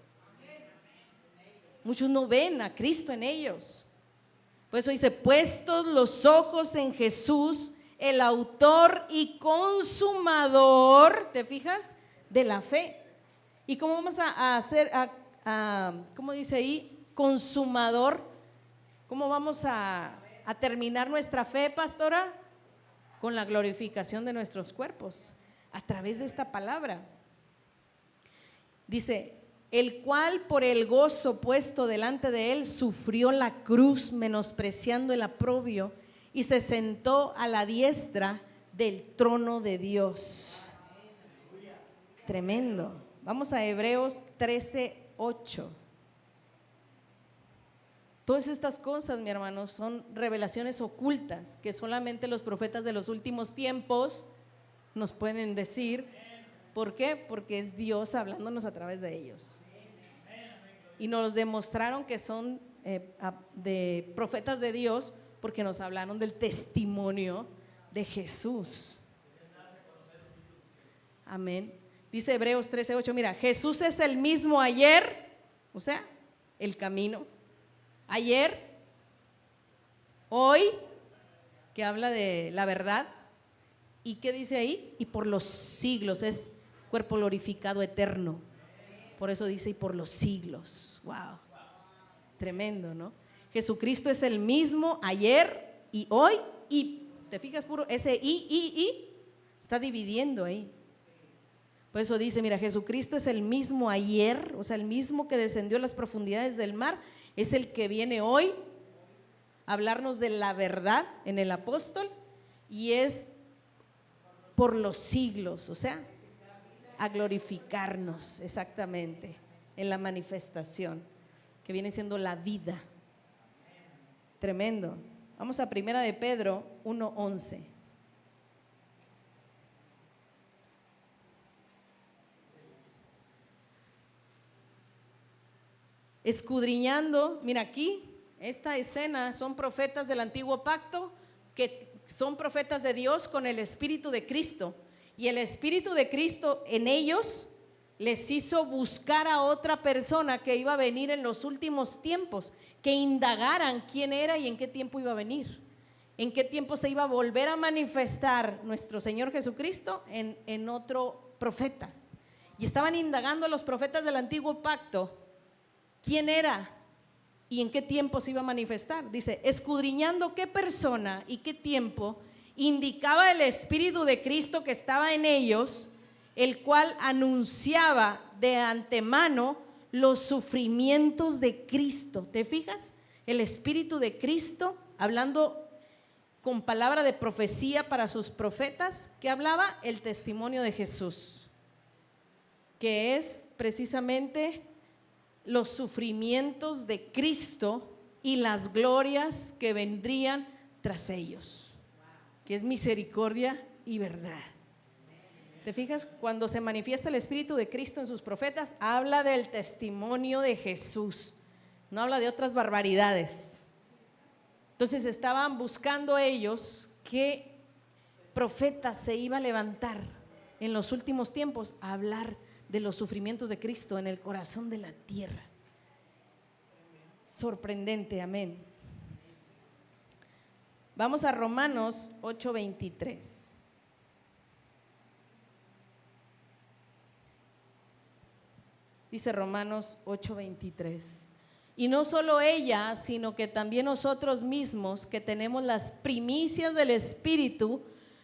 Speaker 2: Muchos no ven a Cristo en ellos. Por eso dice: puestos los ojos en Jesús, el autor y consumador, ¿te fijas? De la fe. ¿Y cómo vamos a hacer, cómo dice ahí? Consumador. ¿Cómo vamos a terminar nuestra fe, pastora? Con la glorificación de nuestros cuerpos, a través de esta palabra. Dice: el cual por el gozo puesto delante de él sufrió la cruz, menospreciando el oprobio, y se sentó a la diestra del trono de Dios. Tremendo. Vamos a Hebreos 13:8. Todas estas cosas, mi hermano, son revelaciones ocultas que solamente los profetas de los últimos tiempos nos pueden decir. ¿Por qué? Porque es Dios hablándonos a través de ellos. Y nos demostraron que son de profetas de Dios porque nos hablaron del testimonio de Jesús. Amén. Dice Hebreos 13:8, mira: Jesús es el mismo ayer, o sea, el camino, ayer, hoy, que habla de la verdad. ¿Y qué dice ahí? Y por los siglos, es cuerpo glorificado eterno. Por eso dice: y por los siglos. Wow, tremendo, ¿no? Jesucristo es el mismo ayer y hoy. Y te fijas, puro ese y está dividiendo ahí. Por eso dice: mira, Jesucristo es el mismo ayer, o sea, el mismo que descendió a las profundidades del mar, es el que viene hoy a hablarnos de la verdad en el apóstol, y es por los siglos, o sea, a glorificarnos exactamente en la manifestación que viene siendo la vida. Tremendo. Vamos a Primera de Pedro 1:11. Escudriñando, mira aquí, esta escena son profetas del antiguo pacto que son profetas de Dios con el Espíritu de Cristo, y el Espíritu de Cristo en ellos les hizo buscar a otra persona que iba a venir en los últimos tiempos, que indagaran quién era y en qué tiempo iba a venir, en qué tiempo se iba a volver a manifestar nuestro Señor Jesucristo en otro profeta. Y estaban indagando a los profetas del antiguo pacto quién era y en qué tiempo se iba a manifestar. Dice: escudriñando qué persona y qué tiempo indicaba el Espíritu de Cristo que estaba en ellos, el cual anunciaba de antemano los sufrimientos de Cristo. ¿Te fijas? El Espíritu de Cristo hablando con palabra de profecía para sus profetas, que hablaba el testimonio de Jesús, que es precisamente los sufrimientos de Cristo y las glorias que vendrían tras ellos, que es misericordia y verdad. ¿Te fijas? Cuando se manifiesta el Espíritu de Cristo en sus profetas, habla del testimonio de Jesús, no habla de otras barbaridades. Entonces estaban buscando ellos qué profeta se iba a levantar en los últimos tiempos a hablar de los sufrimientos de Cristo en el corazón de la tierra. Sorprendente, amén. Vamos a Romanos 8:23. Dice Romanos 8:23. Y no solo ella, sino que también nosotros mismos, que tenemos las primicias del Espíritu,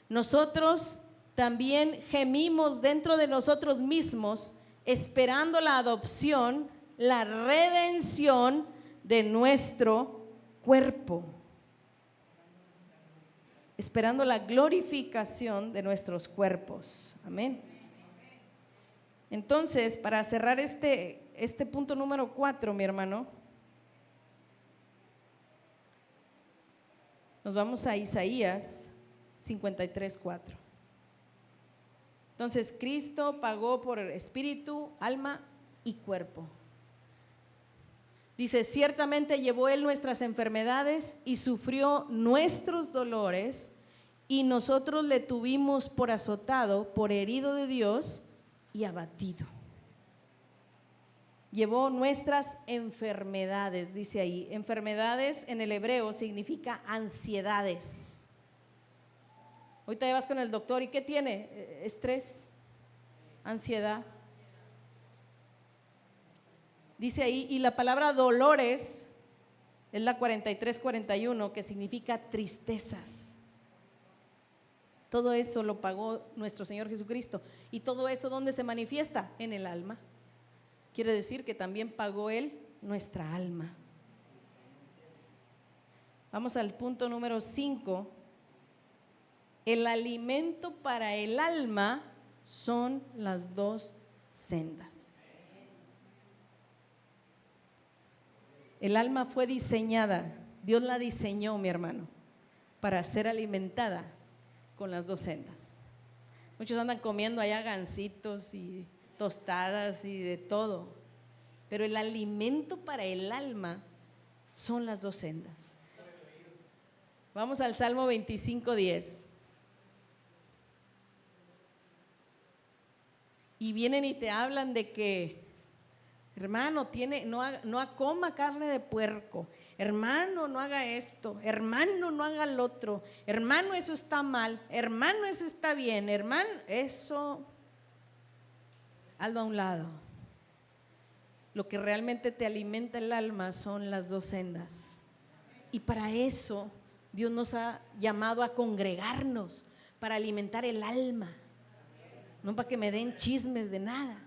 Speaker 2: nosotros también gemimos dentro de nosotros mismos, esperando la adopción, la redención de nuestro cuerpo, esperando la glorificación de nuestros cuerpos. Amén. Entonces, para cerrar este punto número 4, mi hermano, nos vamos a Isaías 53:4. Entonces, Cristo pagó por el espíritu, alma y cuerpo. Dice, ciertamente llevó Él nuestras enfermedades y sufrió nuestros dolores, y nosotros le tuvimos por azotado, por herido de Dios y abatido. Llevó nuestras enfermedades, dice ahí. Enfermedades en el hebreo significa ansiedades. Ahorita ya vas con el doctor, ¿y qué tiene? Estrés, ansiedad. Dice ahí, y la palabra dolores es la 43:41, que significa tristezas. Todo eso lo pagó nuestro Señor Jesucristo. ¿Y todo eso dónde se manifiesta? En el alma. Quiere decir que también pagó Él nuestra alma. Vamos al punto número 5. El alimento para el alma son las dos sendas. El alma fue diseñada, Dios la diseñó, mi hermano, para ser alimentada con las dos sendas. Muchos andan comiendo allá gancitos y tostadas y de todo, pero el alimento para el alma son las dos sendas. Vamos al Salmo 25:10. Y vienen y te hablan de que, hermano, no coma carne de puerco, hermano, no haga esto, hermano, no haga lo otro, hermano, eso está mal, hermano, eso está bien, hermano, eso hazlo a un lado. Lo que realmente te alimenta el alma son las dos sendas. Y para eso Dios nos ha llamado a congregarnos, para alimentar el alma. No para que me den chismes de nada.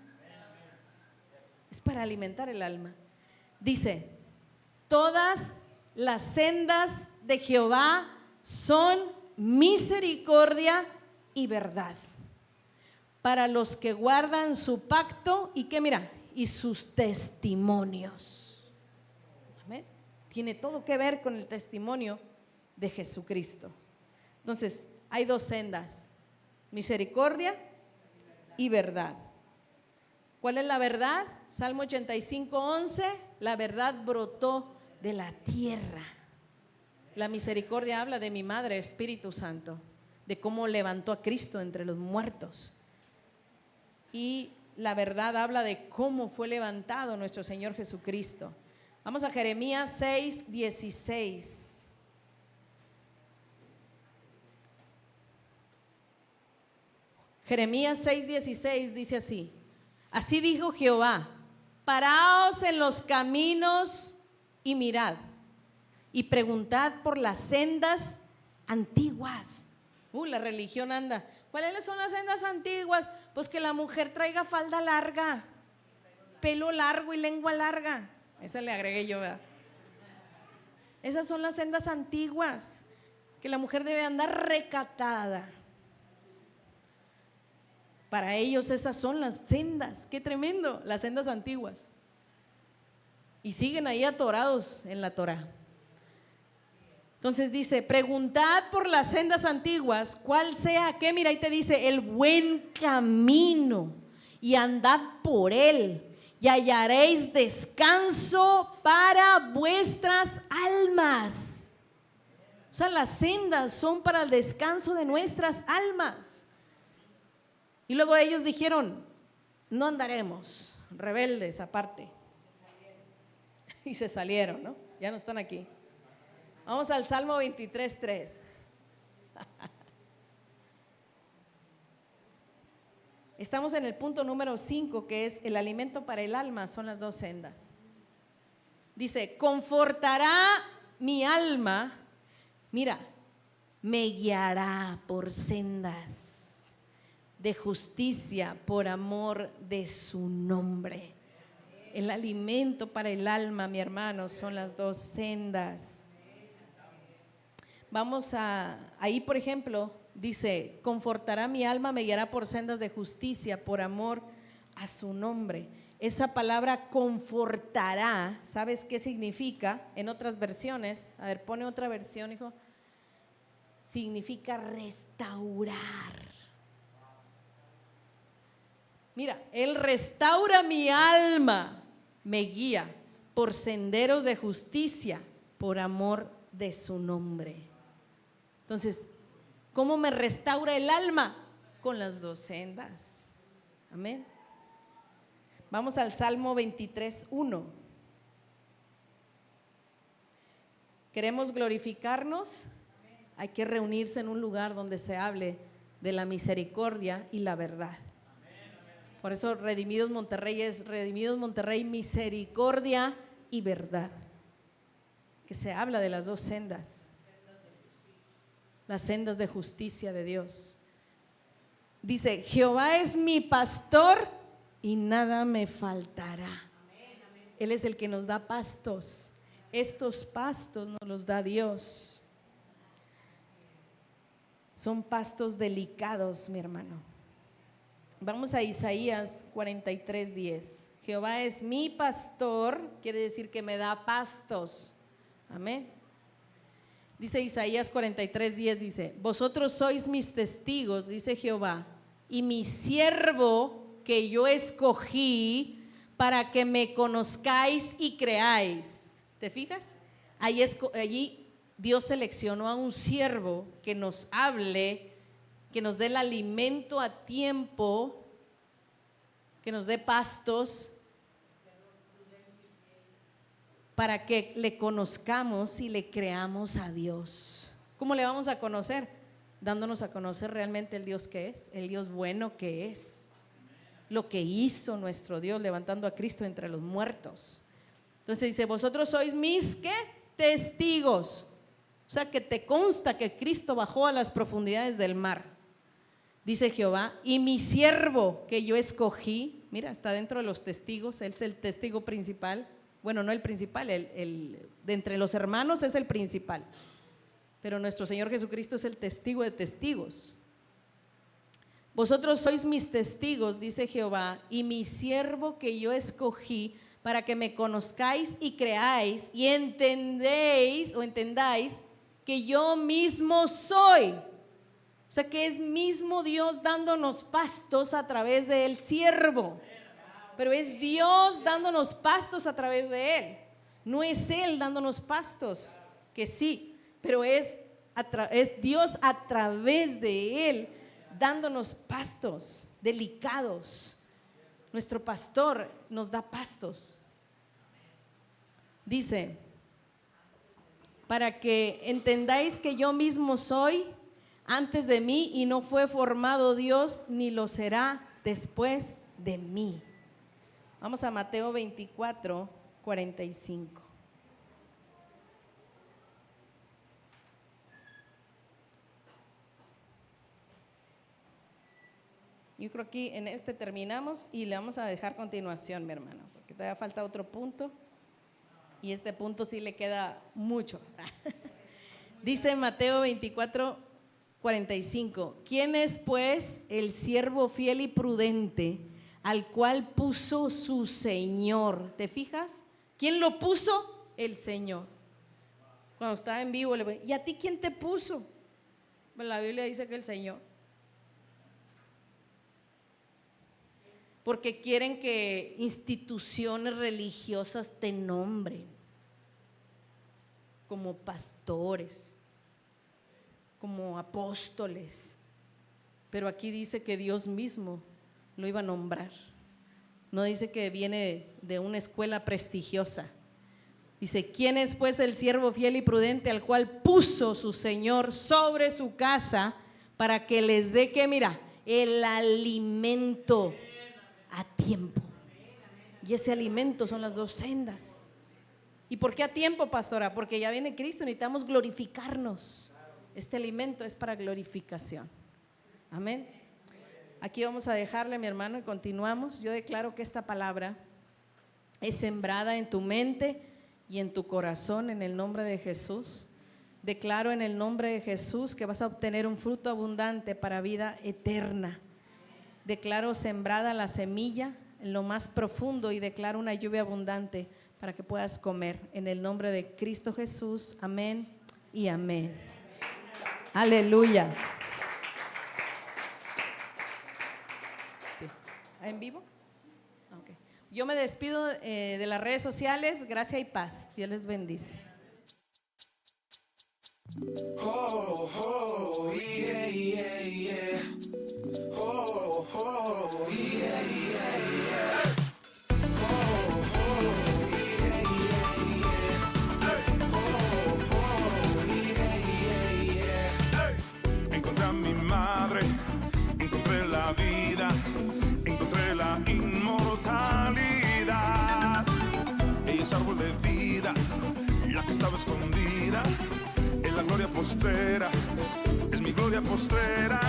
Speaker 2: Es para alimentar el alma. Dice, todas las sendas de Jehová son misericordia y verdad para los que guardan su pacto y que mira, y sus testimonios. ¿Amén? Tiene todo que ver con el testimonio de Jesucristo. Entonces, hay dos sendas, misericordia y verdad. ¿Cuál es la verdad? Salmo 85:11, la verdad brotó de la tierra. La misericordia habla de mi madre, Espíritu Santo, de cómo levantó a Cristo entre los muertos. Y la verdad habla de cómo fue levantado nuestro Señor Jesucristo. Vamos a Jeremías 6:16. Jeremías 6:16 dice así: así dijo Jehová, paraos en los caminos y mirad, y preguntad por las sendas antiguas, La religión anda. ¿Cuáles son las sendas antiguas? Pues que la mujer traiga falda larga, pelo largo y lengua larga. Esa le agregué yo, ¿verdad? Esas son las sendas antiguas, que la mujer debe andar recatada. Para ellos esas son las sendas. Qué tremendo, las sendas antiguas. Y siguen ahí atorados en la Torá. Entonces dice, preguntad por las sendas antiguas, cuál sea, ¿qué? Mira, ahí te dice, el buen camino, y andad por él, y hallaréis descanso para vuestras almas. O sea, las sendas son para el descanso de nuestras almas. Y luego ellos dijeron, no andaremos, rebeldes aparte. Y se salieron, ¿no? Ya no están aquí. Vamos al Salmo 23:3. Estamos en el punto número 5, que es el alimento para el alma, son las dos sendas. Dice, confortará mi alma, mira, me guiará por sendas de justicia por amor de su nombre. El alimento para el alma, mi hermano, son las dos sendas. Vamos ahí por ejemplo, dice, confortará mi alma, me guiará por sendas de justicia, por amor a su nombre. Esa palabra confortará, ¿sabes qué significa? En otras versiones, a ver, pone otra versión, hijo. Significa restaurar. Mira, Él restaura mi alma, me guía por senderos de justicia, por amor de su nombre. Entonces, ¿cómo me restaura el alma? Con las dos sendas. Amén. Vamos al Salmo 23:1. ¿Queremos glorificarnos? Hay que reunirse en un lugar donde se hable de la misericordia y la verdad. Por eso Redimidos Monterrey es Redimidos Monterrey, misericordia y verdad. Que se habla de las dos sendas. Las sendas de justicia de Dios. Dice, Jehová es mi pastor y nada me faltará. Él es el que nos da pastos. Estos pastos nos los da Dios. Son pastos delicados, mi hermano. Vamos a Isaías 43:10. Jehová es mi pastor, quiere decir que me da pastos. Amén. Dice Isaías 43:10, dice, vosotros sois mis testigos, dice Jehová, y mi siervo que yo escogí para que me conozcáis y creáis. ¿Te fijas? Allí Dios seleccionó a un siervo que nos hable, que nos dé el alimento a tiempo, que nos dé pastos, para que le conozcamos y le creamos a Dios. ¿Cómo le vamos a conocer? Dándonos a conocer realmente el Dios que es, el Dios bueno que es, lo que hizo nuestro Dios levantando a Cristo entre los muertos. Entonces dice, vosotros sois mis ¿qué? Testigos. O sea que te consta que Cristo bajó a las profundidades del mar. Dice Jehová, y mi siervo que yo escogí, mira, está dentro de los testigos, él es el testigo principal. Bueno, no el principal, de entre los hermanos es el principal, pero nuestro Señor Jesucristo es el testigo de testigos. Vosotros sois mis testigos, dice Jehová, y mi siervo que yo escogí para que me conozcáis y creáis y entendáis que yo mismo soy. O sea que es mismo Dios dándonos pastos a través del siervo. Pero es Dios dándonos pastos a través de Él. No es Él dándonos pastos, que sí, pero es Dios a través de Él dándonos pastos delicados. Nuestro pastor nos da pastos. Dice, para que entendáis que yo mismo soy antes de mí y no fue formado Dios ni lo será después de mí. Vamos a Mateo 24:45. Yo creo aquí en este terminamos y le vamos a dejar continuación, mi hermano, porque todavía falta otro punto y este punto sí le queda mucho. Dice Mateo 24:45, ¿quién es pues el siervo fiel y prudente al cual puso su Señor? ¿Te fijas? ¿Quién lo puso? El Señor. Cuando estaba en vivo le digo, ¿y a ti quién te puso? Pues la Biblia dice que el Señor. Porque quieren que instituciones religiosas te nombren como pastores, como apóstoles, pero aquí dice que Dios mismo lo iba a nombrar. No dice que viene de una escuela prestigiosa. Dice, ¿quién es pues el siervo fiel y prudente al cual puso su Señor sobre su casa para que les dé, que mira, el alimento a tiempo? Y ese alimento son las 2 sendas. ¿Y por qué a tiempo, pastora? Porque ya viene Cristo, necesitamos glorificarnos. Este alimento es para glorificación. Amén. Aquí vamos a dejarle, mi hermano, y continuamos. Yo declaro que esta palabra es sembrada en tu mente y en tu corazón en el nombre de Jesús. Declaro en el nombre de Jesús que vas a obtener un fruto abundante para vida eterna. Declaro sembrada la semilla en lo más profundo y declaro una lluvia abundante para que puedas comer en el nombre de Cristo Jesús. Amén y amén. Aleluya. Sí. ¿En vivo? Okay. Yo me despido de las redes sociales. Gracia y paz. Dios les bendice.
Speaker 1: Oh, oh, yeah, yeah, yeah. Oh, oh, yeah, yeah, yeah. Oh, oh, yeah, yeah, yeah. Oh, oh, yeah, yeah, yeah. Encontré a mi madre, encontré la vida, encontré la inmortalidad. Ella es árbol de vida, la que estaba escondida en la gloria postrera, es mi gloria postrera.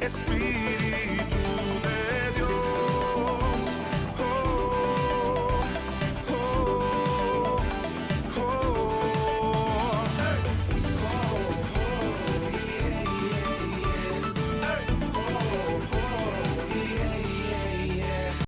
Speaker 1: Espíritu